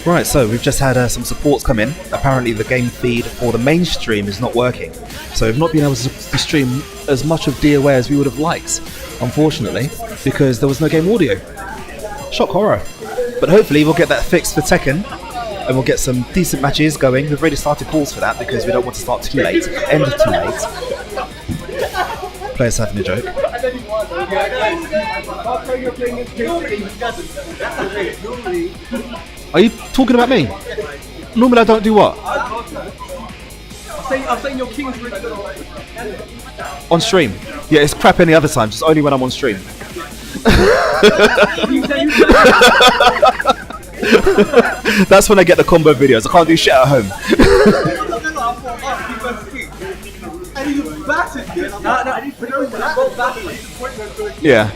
Right, so we've just had some supports come in. Apparently the game feed for the mainstream is not working. So we've not been able to stream as much of DOA as we would have liked, unfortunately, because there was no game audio. Shock horror. But hopefully we'll get that fixed for Tekken, and we'll get some decent matches going. We've already started calls for that because we don't want to start too late, end too late. Players having a joke. Are you talking about me? Normally I don't do what? I'm saying your king's really good. On stream. Yeah, it's crap any other times. It's only when I'm on stream. That's when I get the combo videos. I can't do shit at home. Yeah.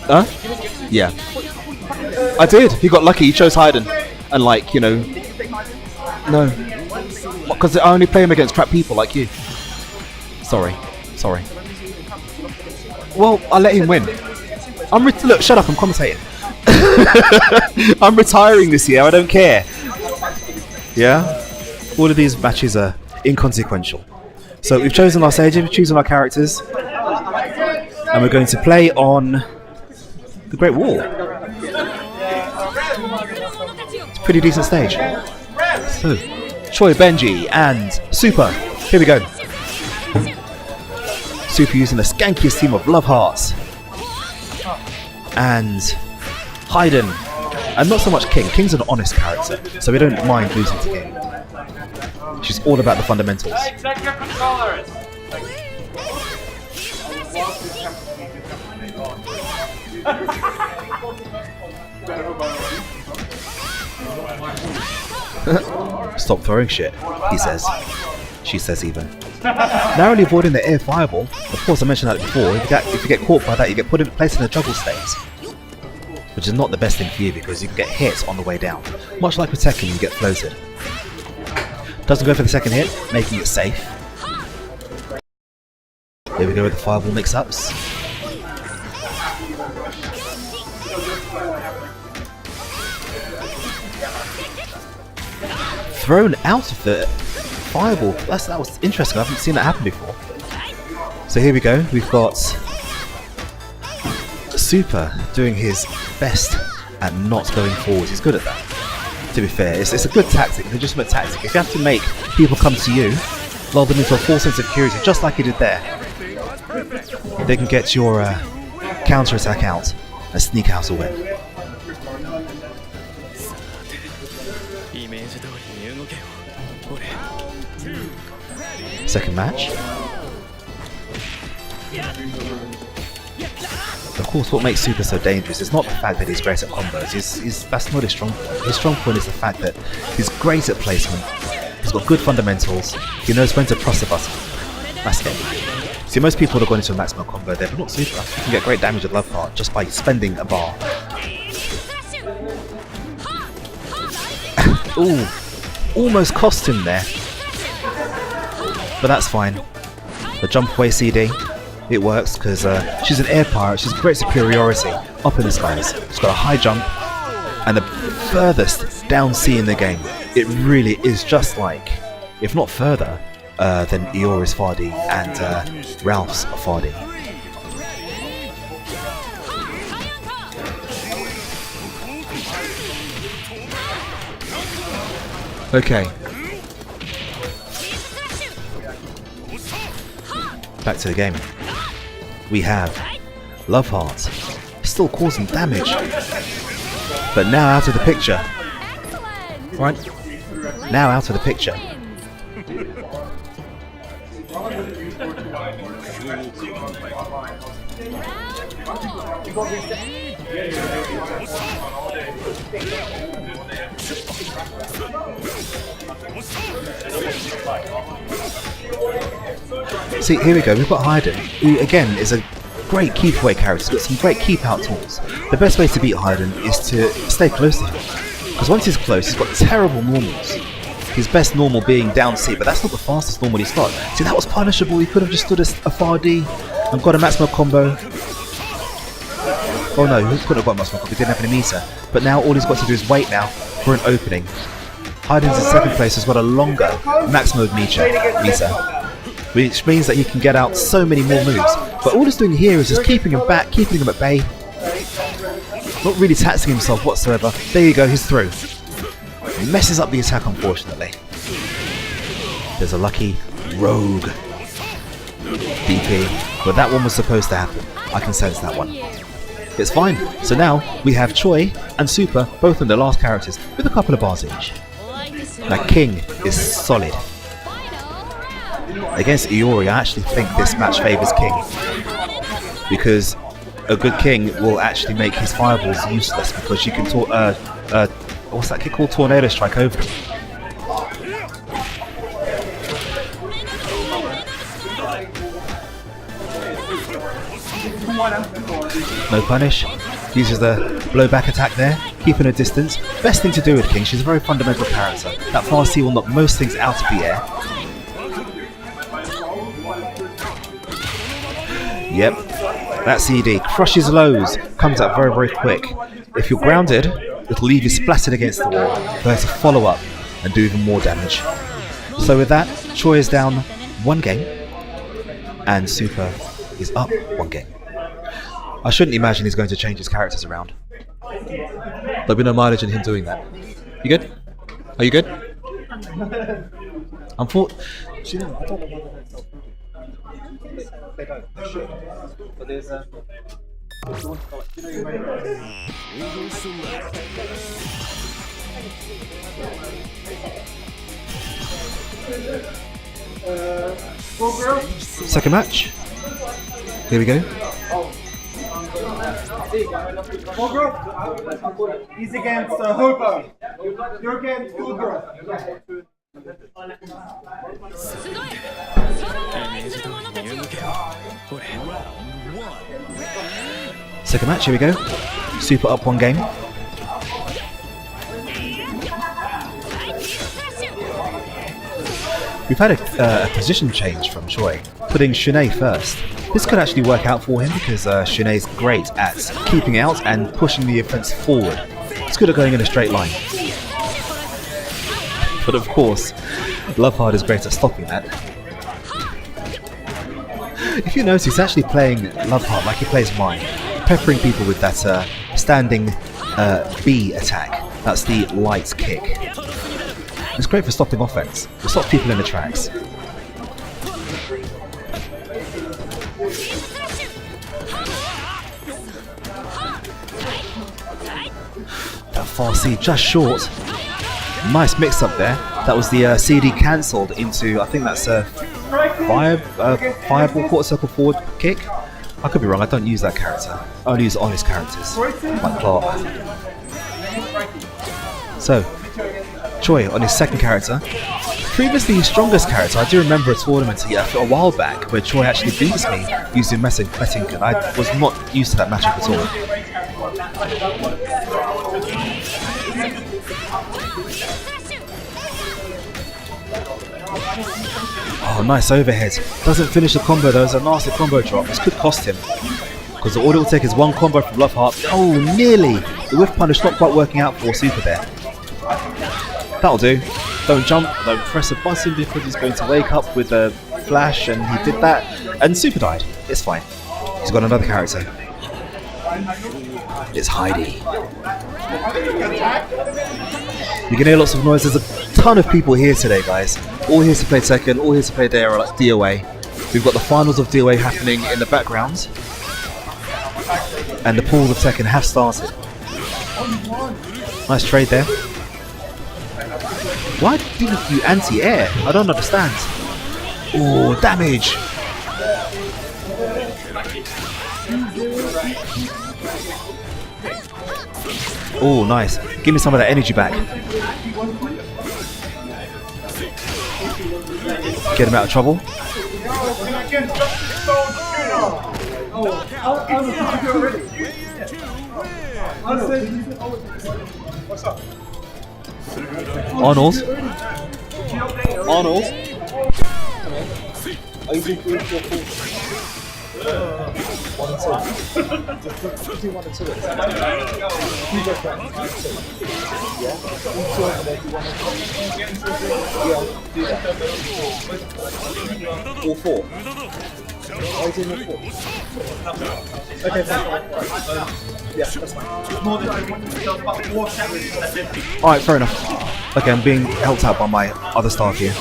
Huh? Yeah. I did. He got lucky. He chose Hayden. And like, you know. No. Because I only play him against crap people like you. Sorry. Well, I'll let him win. Look, shut up, I'm commentating. I'm retiring this year, I don't care. Yeah? All of these matches are inconsequential. So we've chosen our stages, we've chosen our characters. And we're going to play on the Great Wall. It's a pretty decent stage. So, Choi, Bungee, and SUPA. Here we go. SUPA using the skankiest team of Love Hearts. And Hayden. And not so much King. King's an honest character, so we don't mind losing to King. She's all about the fundamentals. Hey, check your controllers. Stop throwing shit, he says. She says even. Narrowly avoiding the air fireball. Of course, I mentioned that before. If you get caught by that, you get placed in a juggle state, which is not the best thing for you because you can get hit on the way down. Much like with Tekken, you get floated. Doesn't go for the second hit, making it safe. Here we go with the fireball mix-ups. Thrown out of the fireball. That was interesting. I haven't seen that happen before. So here we go. We've got SUPA doing his best at not going forward. He's good at that. To be fair, it's a good tactic. It's a legitimate tactic. If you have to make people come to you, lull them into a false sense of security, just like he did there, they can get your counter attack out and sneak out a win. Second match. Of course, what makes SUPA so dangerous is not the fact that he's great at combos. That's not his strong point. His strong point is the fact that he's great at placement, He's got good fundamentals. He knows when to press the button. That's it. See, most people would have gone into a maximum combo there, but not Super. You can get great damage with Love Heart just by spending a bar. Ooh, almost cost him there. But that's fine. The jump away CD, it works because she's an air pirate. She's great superiority up in the skies. She's got a high jump and the furthest down C in the game. It really is just like, if not further, than Iori's Fardi and Ralph's Fardi. Okay. Back to the game. We have Love Heart still causing damage, but now out of the picture. Right? Now out of the picture. See, here we go, we've got Hayden, who again is a great keep away character. He's got some great keep out tools. The best way to beat Hayden is to stay close to him, because once he's close, he's got terrible normals. His best normal being down C, but that's not the fastest normal he's got. See, that was punishable. He could have just stood a far D and got a maximum combo. Oh no, he couldn't have got a maximum combo, he didn't have any meter. But now all he's got to do is wait now for an opening. Hayden's in second place has got a longer maximum meter, which means that he can get out so many more moves. But all he's doing here is just keeping him back, keeping him at bay. Not really taxing himself whatsoever. There you go, he's through. Messes up the attack, unfortunately. There's a lucky rogue DP, but that one was supposed to happen. I can sense that one. It's fine. So now we have Choi and Super, both in their last characters, with a couple of bars each. Now King is solid. Against Iori, I actually think this match favours King, because a good King will actually make his fireballs useless, because you can what's that kick called? Tornado Strike over him. No punish. Uses the blowback attack there, keeping a distance. Best thing to do with King, she's a very fundamental character. That fast C will knock most things out of the air. Yep, that CD crushes lows, comes out very, very quick. If you're grounded, it'll leave you splattered against the wall, there to follow up and do even more damage. So with that, Choi is down 1 game, and Super is up 1 game. I shouldn't imagine he's going to change his characters around. There'll be no mileage in him doing that. You good? Are you good? I'm for... They don't. They should. But there's a... Second match. Here we go. He's against Hobo. You're against Google. Second match, here we go. Super up 1 game. We've had a position change from Choi, putting Shunei first. This could actually work out for him because Shunei's great at keeping out and pushing the offense forward. It's good at going in a straight line. But of course, Love Heart is great at stopping that. If you notice, he's actually playing Love Heart like he plays mine, peppering people with that standing B attack. That's the light kick. It's great for stopping offense. It stops people in the tracks. That far C just short. Nice mix up there. That was the CD cancelled into, I think that's a fireball quarter circle forward kick. I could be wrong, I don't use that character. I only use honest characters, like Clark. So, Choi on his second character, previously his strongest character. I do remember a tournament a while back where Troy actually beats me using Messinkin. I was not used to that matchup at all. Oh, nice overhead. Doesn't finish the combo though. It's a nasty combo drop. This could cost him. Because all it will take is one combo from Love Heart. Oh, nearly! The whiff punish not quite working out for Super there. That'll do. Don't jump, don't press a button because he's going to wake up with a flash, and he did that. And Super died. It's fine. He's got another character. It's Heidi. You can hear lots of noise. There's a ton of people here today, guys. All here to play Tekken, all here to play DOA. We've got the finals of DOA happening in the background. And the pools of Tekken have started. Nice trade there. Why didn't you anti-air? I don't understand. Oh, damage! Oh, nice. Give me some of that energy back. Get him out of trouble. Arnold. Arnold. Are you doing 3 and 4 1 and 2. Do 1 and 2 at the same time. You go for 2. Yeah? 2 over there, do 1 and 2. Yeah, do that. All 4. Are you doing all 4? Okay, fine. Yeah, that's fine. Alright, fair enough. Okay, I'm being helped out by my other staff here.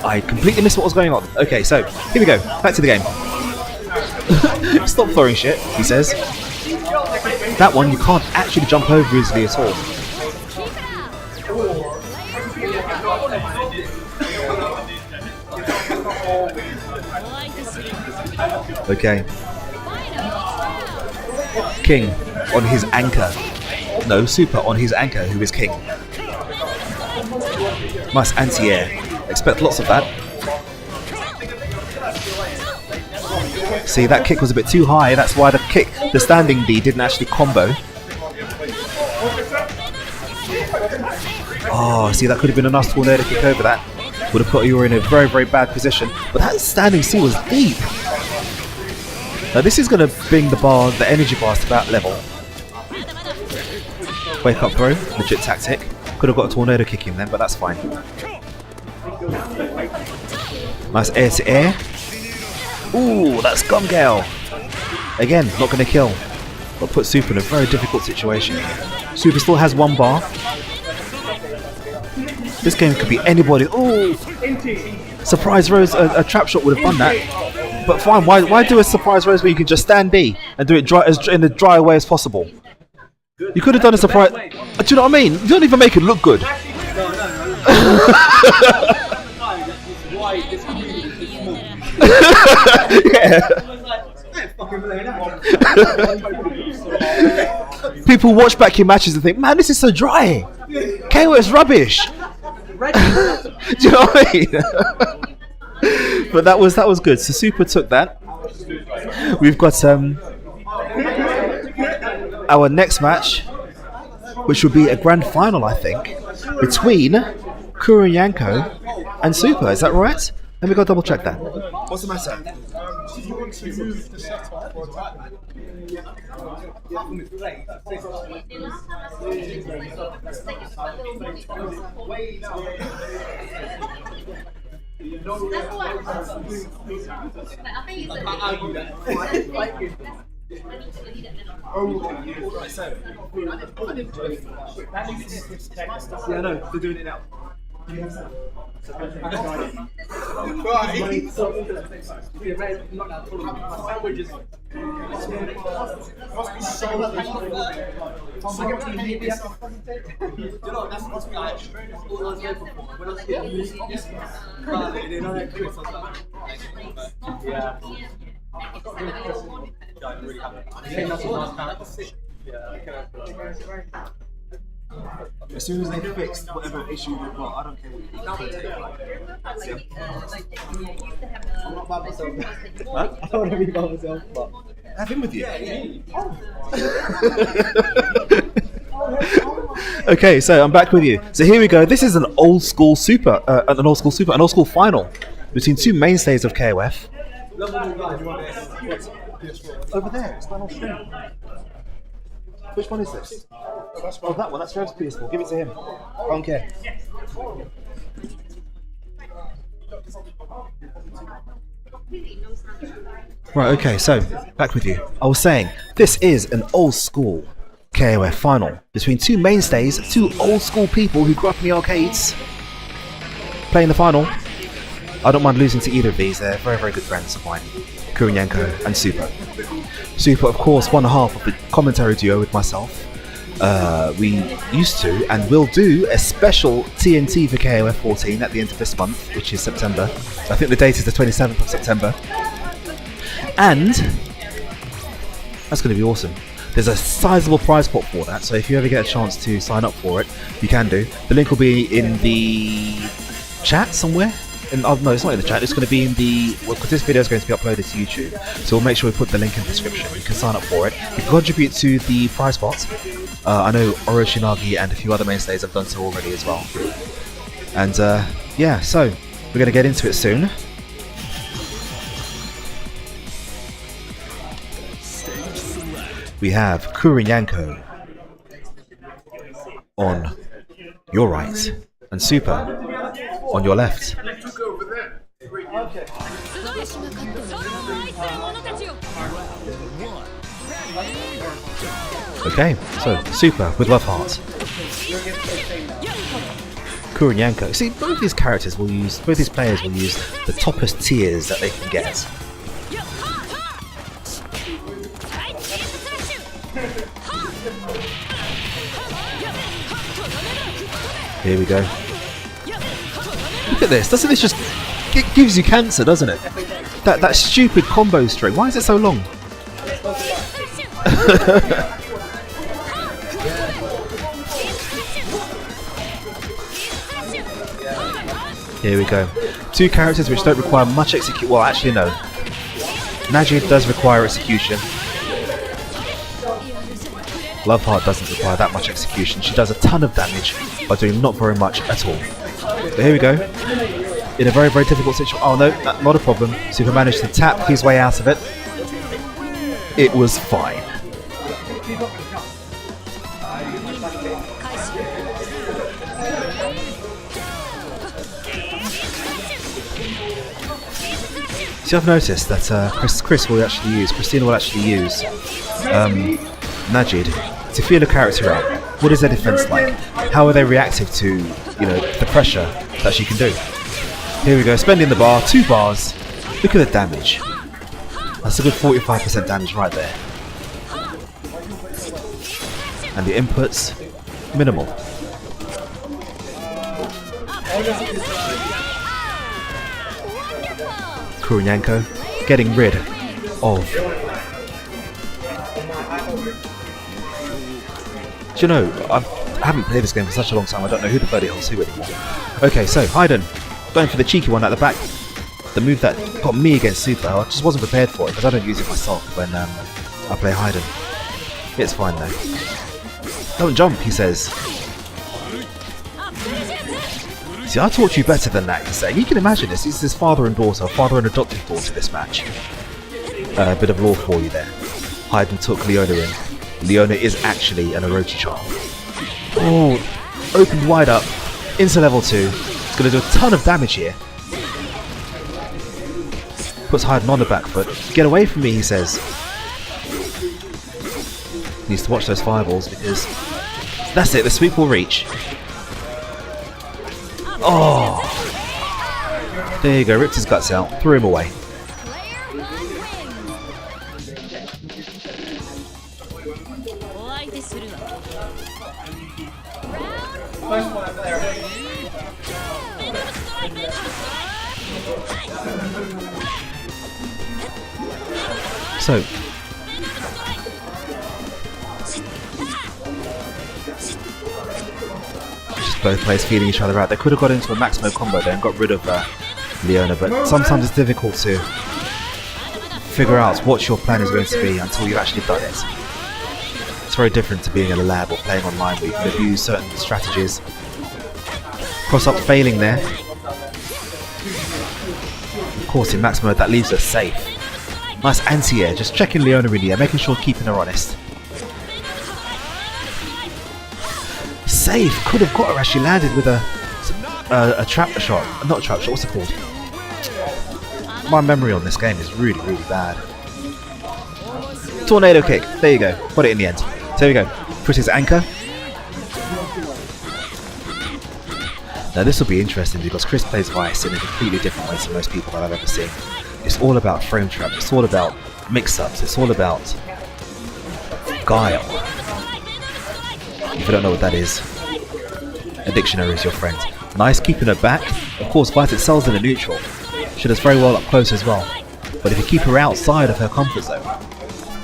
I completely missed what was going on. Okay, so, here we go. Back to the game. Stop throwing shit, he says. That one you can't actually jump over easily at all. Okay. King on his anchor. No, Super on his anchor, who is King. Nice anti-air. Expect lots of that. See, that kick was a bit too high. That's why the standing D didn't actually combo. Oh, see, that could have been a nice tornado kick over that. Would have put you in a very, very bad position. But that standing C was deep. Now this is going to bring the energy bars to that level. Wake up throw, legit tactic. Could have got a tornado kick in then, but that's fine. Nice air to air. Ooh, that's Gun Gale. Again, not going to kill. But put Super in a very difficult situation. Super still has 1 bar. This game could be anybody. Ooh! Surprise Rose, a trap shot would have done that. But fine, why do a surprise Rose where you can just stand D and do it in a dry way as possible? You could have done a surprise. Do you know what I mean? You don't even make it look good. Yeah. People watch back your matches and think, man, this is so dry. KO is rubbish. Do you know what I mean? But that was good. So Super took that. We've got our next match, which will be a grand final, I think, between KurinYanko and Super. Is that right? Let me go double check that. What's the matter? Do you want to move the setup for a Batman? Yeah, I know, they're doing it now. As soon as they fixed whatever issue they've got, I don't care what you take. I'm not by myself. Huh? I don't want to be by myself, but have him with you. Okay, so I'm back with you. So here we go. This is an old school super final between two mainstays of KOF. Over there, it's not on screen. Which one is this? Oh, that one. That's Rev's PS4. Give it to him. I don't care. Right, okay, so back with you. I was saying, this is an old school KOF final between two mainstays, two old school people who grew up in the arcades playing the final. I don't mind losing to either of these. They're very, very good friends of mine, KurinYanko and SUPA. SUPA, of course, one half of the commentary duo with myself. We used to and will do a special TNT for KOF 14 at the end of this month, which is September. I think the date is the 27th of September. And that's going to be awesome. There's a sizable prize pot for that, so if you ever get a chance to sign up for it, you can do. The link will be in the chat somewhere. No, it's not in the chat. It's going to be in the... Well, because this video is going to be uploaded to YouTube, so we'll make sure we put the link in the description. You can sign up for it. You can contribute to the prize pot. I know Oroshinagi and a few other mainstays have done so already as well. And yeah, so we're going to get into it soon. We have KurinYanko on your right and SUPA on your left. Okay, so SUPA with Love Heart. KurinYanko. See, both these players will use the toppest tiers that they can get. Here we go. Look at this. Doesn't this just... It gives you cancer, doesn't it? That stupid combo string. Why is it so long? Here we go. Two characters which don't require much execution. Well, actually, no. Najid does require execution. Loveheart doesn't require that much execution. She does a ton of damage by doing not very much at all. But here we go. In a very, very difficult situation. Oh no, not a problem. SUPA managed to tap his way out of it. It was fine. See, I've noticed that Christina will actually use Najid to feel a character out. What is their defense like? How are they reactive to, the pressure that she can do? Here we go, spending the bar, 2 bars. Look at the damage. That's a good 45% damage right there. And the inputs, minimal. KurinYanko getting rid of... Do you know, I haven't played this game for such a long time, I don't know who the bloody hell's who anymore. Okay, so Hayden, going for the cheeky one at the back. The move that got me against SUPA, I just wasn't prepared for it because I don't use it myself when I play Hayden. It's fine though. Don't jump, he says. See, I taught you better than that, he's saying. You can imagine this, it's his father and daughter, father and adopted daughter this match. A bit of lore for you there. Hayden took Leona in. Leona is actually an Orochi child. Oh, opened wide up, into level 2. It's going to do a ton of damage here. Puts Hayden on the back foot. Get away from me, he says. Needs to watch those fireballs because that's it, the sweep will reach. Oh! There you go, ripped his guts out, threw him away. So, Both players feeling each other out. They could have got into a Maximo combo there and got rid of Leona, but sometimes it's difficult to figure out what your plan is going to be until you've actually done it. It's very different to being in a lab or playing online where you can abuse certain strategies. Cross up failing there. Of course, in Max mode, that leaves us safe. Nice anti-air, just checking Leona in the air, making sure keeping her honest. Safe, could have got her as she landed with a trap shot. Not a trap shot, what's it called? My memory on this game is really, really bad. Tornado kick, there you go, got it in the end. So there we go, Chris's anchor. Now this will be interesting because Chris plays Vice in a completely different way to most people that I've ever seen. It's all about frame trap, it's all about mix-ups, it's all about guile. If you don't know what that is, a dictionary is your friend. Nice keeping her back. Of course, Vice excels in a neutral. She does very well up close as well. But if you keep her outside of her comfort zone,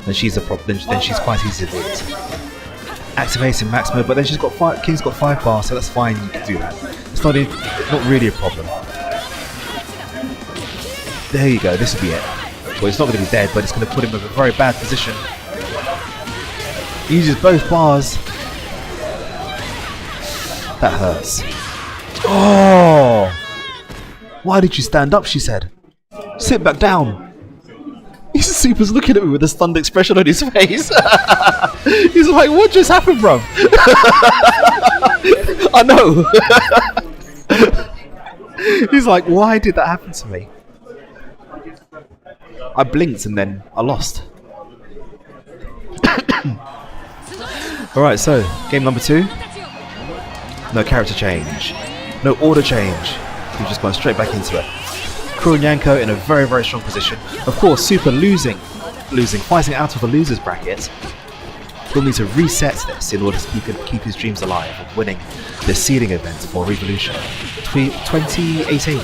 then she's a problem. Then she's quite easy to beat. Activating max mode, but then she's got King's got 5 bars, so that's fine. You can do that. It's not really a problem. There you go. This will be it. Well, it's not going to be dead, but it's going to put him in a very bad position. He uses both bars. That hurts. Oh! Why did you stand up? She said. Sit back down. Super's looking at me with a stunned expression on his face. He's like, what just happened, bro? I know. He's like, why did that happen to me? I blinked and then I lost. Alright, so game number 2. No character change. No order change. We've just gone straight back into it. KurinYanko in a very, very strong position. Of course, Super losing, fighting out of the losers bracket. He'll need to reset this in order to keep his dreams alive of winning the seeding event for Revolution 2018.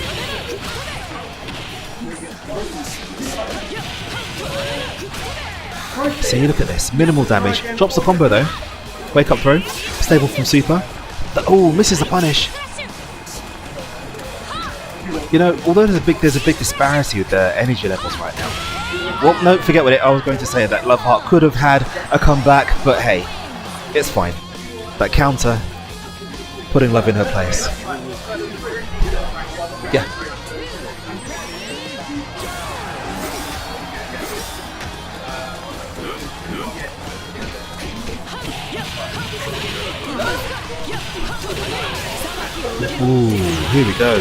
See, look at this. Minimal damage. Drops the combo though. Wake up throw. Stable from Super. Oh, misses the punish. You know, although there's a big disparity with the energy levels right now. Well, no, forget what I was going to say. That Love Heart could have had a comeback, but hey, it's fine. That counter, putting Love in her place. Yeah. Ooh, here we go.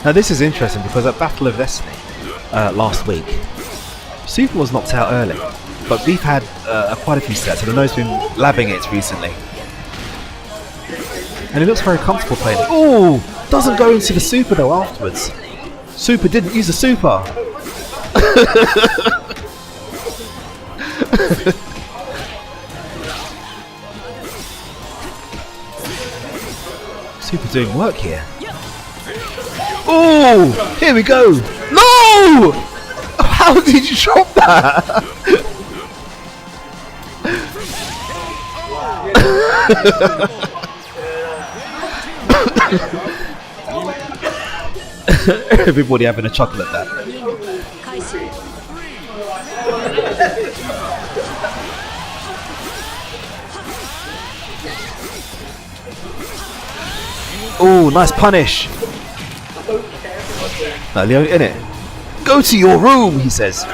Now this is interesting because at Battle of Destiny last week, Super was knocked out early, but we've had quite a few sets, and I know he's been labbing it recently. And he looks very comfortable playing it. Ooh! Doesn't go into the Super though afterwards. Super didn't use the Super! Super doing work here. Oh, here we go. No! How did you drop that? Everybody having a chuckle at that. Oh, nice punish. Now Leona in it. Go to your room, he says.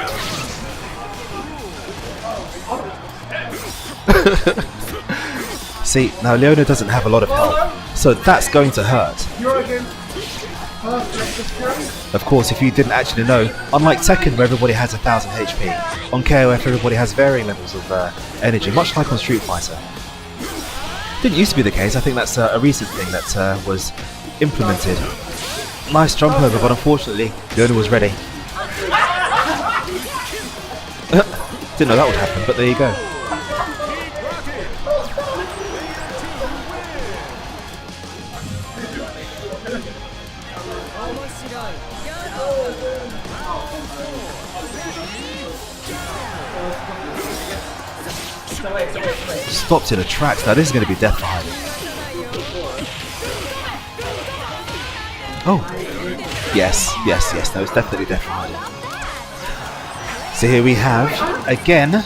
See, now Leona doesn't have a lot of health, so that's going to hurt. Of course, if you didn't actually know, unlike Tekken where everybody has 1000 HP, on KOF everybody has varying levels of energy, much like on Street Fighter. Didn't used to be the case. I think that's a recent thing that was implemented. Nice jump over, but unfortunately, Leona was ready. Didn't know that would happen, but there you go. Stopped in a tracks. Now this is going to be death for hiding. Oh. Yes. No, it's definitely death for hiding. So here we have, again,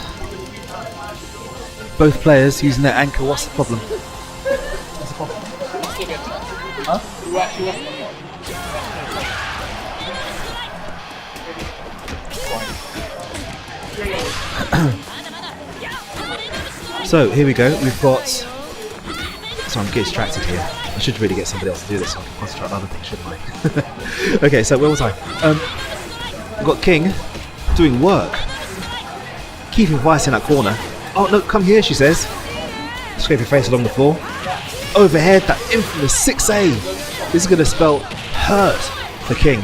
both players using their anchor. What's the problem? So here we go. We've got. So I'm getting distracted here. I should really get somebody else to do this so I can concentrate on other things, shouldn't I? Okay, so where was I? We've got King doing work. Keeping Vice in that corner. Oh no, come here, she says. Scrape your face along the floor. Overhead, that infamous 6A. This is going to spell hurt for King.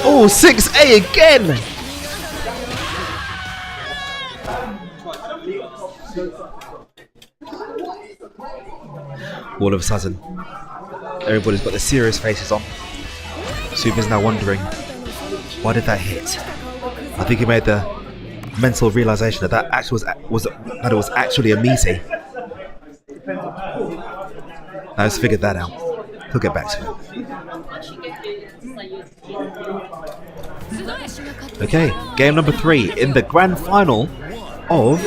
Oh, 6A again! All of a sudden, everybody's got their serious faces on. Supa's now wondering, why did that hit? I think he made the mental realization that that it was actually a meaty. Now he's figured that out. He'll get back to it. Okay, game number 3 in the grand final of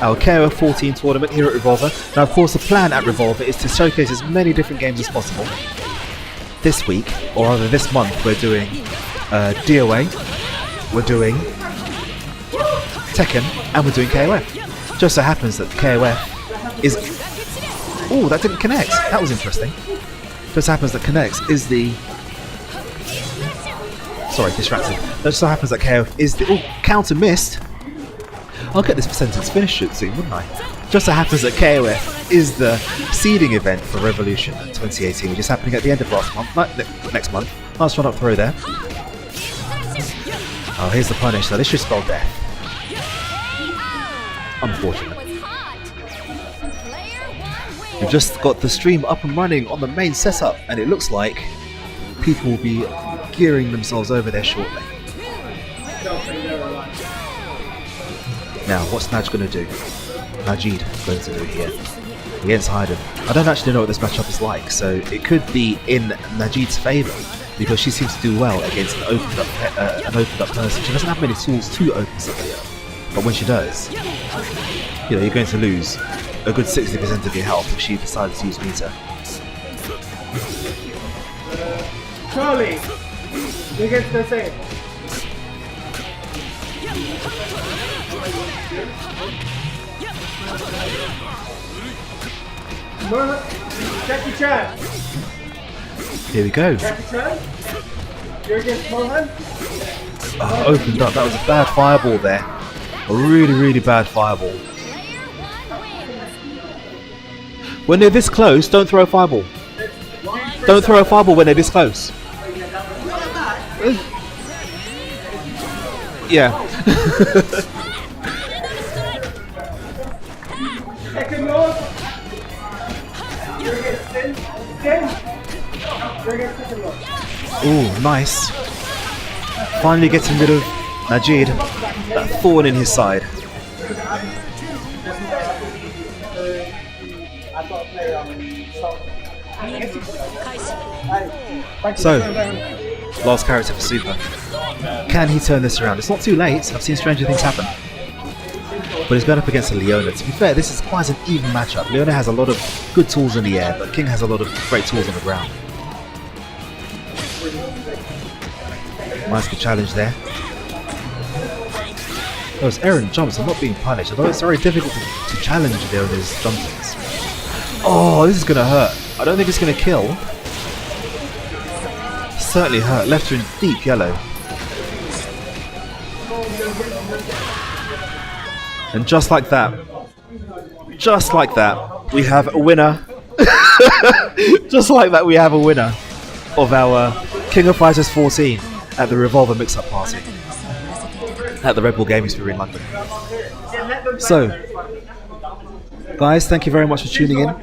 our KOFXIV tournament here at Revolver. Now, of course, the plan at Revolver is to showcase as many different games as possible. This week, or rather this month, we're doing DOA, we're doing Tekken, and we're doing KOF. Just so happens that KOF is... Oh, that didn't connect. That was interesting. Just happens that connects is the... Sorry, distracted. Just so happens that KOF is the... Oh, counter missed. I'll get this sentence finished soon, wouldn't I? Just so happens that KOF is the seeding event for Revolution 2018, which is happening at the end of next month. Nice run up throw there. Oh, here's the punish. Now this should spell death. Unfortunate. We've just got the stream up and running on the main setup, and it looks like people will be gearing themselves over there shortly. Now, what's Naj going to do? Najid going to do here against Hayden. I don't actually know what this matchup is like, so it could be in Najid's favour because she seems to do well against an opened up person. She doesn't have many tools to open somebody up, but when she does, you know, you're going to lose a good 60% of your health if she decides to use meter. Charlie, you get the same. Jackie Chan. Here we go. Jackie Chan. You're against Mohan. Oh, opened up. That was a bad fireball there. A really, really bad fireball. When they're this close, don't throw a fireball. Don't throw a fireball when they're this close. Yeah. Second Lord. You're against Sin. You're against Second Lord. Ooh, nice. Finally getting rid of Najid. That thorn in his side. So, last character for Supa. Can he turn this around? It's not too late. I've seen stranger things happen. But he's going up against a Leona. To be fair, this is quite an even matchup. Leona has a lot of good tools in the air, but King has a lot of great tools on the ground. Nice good challenge there. Those errant jumps are not being punished, although it's very difficult to challenge Leona's jumpings. Oh, this is going to hurt. I don't think it's going to kill. Certainly hurt. Left her in deep yellow. And just like that, we have a winner. Just like that, we have a winner of our King of Fighters 14 at the Revolver mix-up party at the RedBull Gaming Sphere in London. So, guys, thank you very much for tuning in.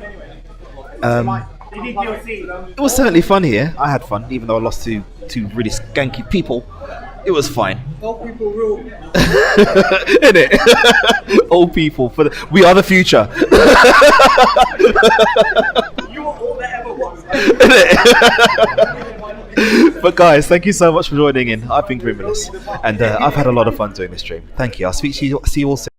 It was certainly fun here. I had fun, even though I lost to two really skanky people. It was fine. Old people rule. Isn't it? Old people we are the future. You are all that ever was. But guys, thank you so much for joining in. I've been Grimulus, and I've had a lot of fun doing this stream. Thank you. I'll see you all soon.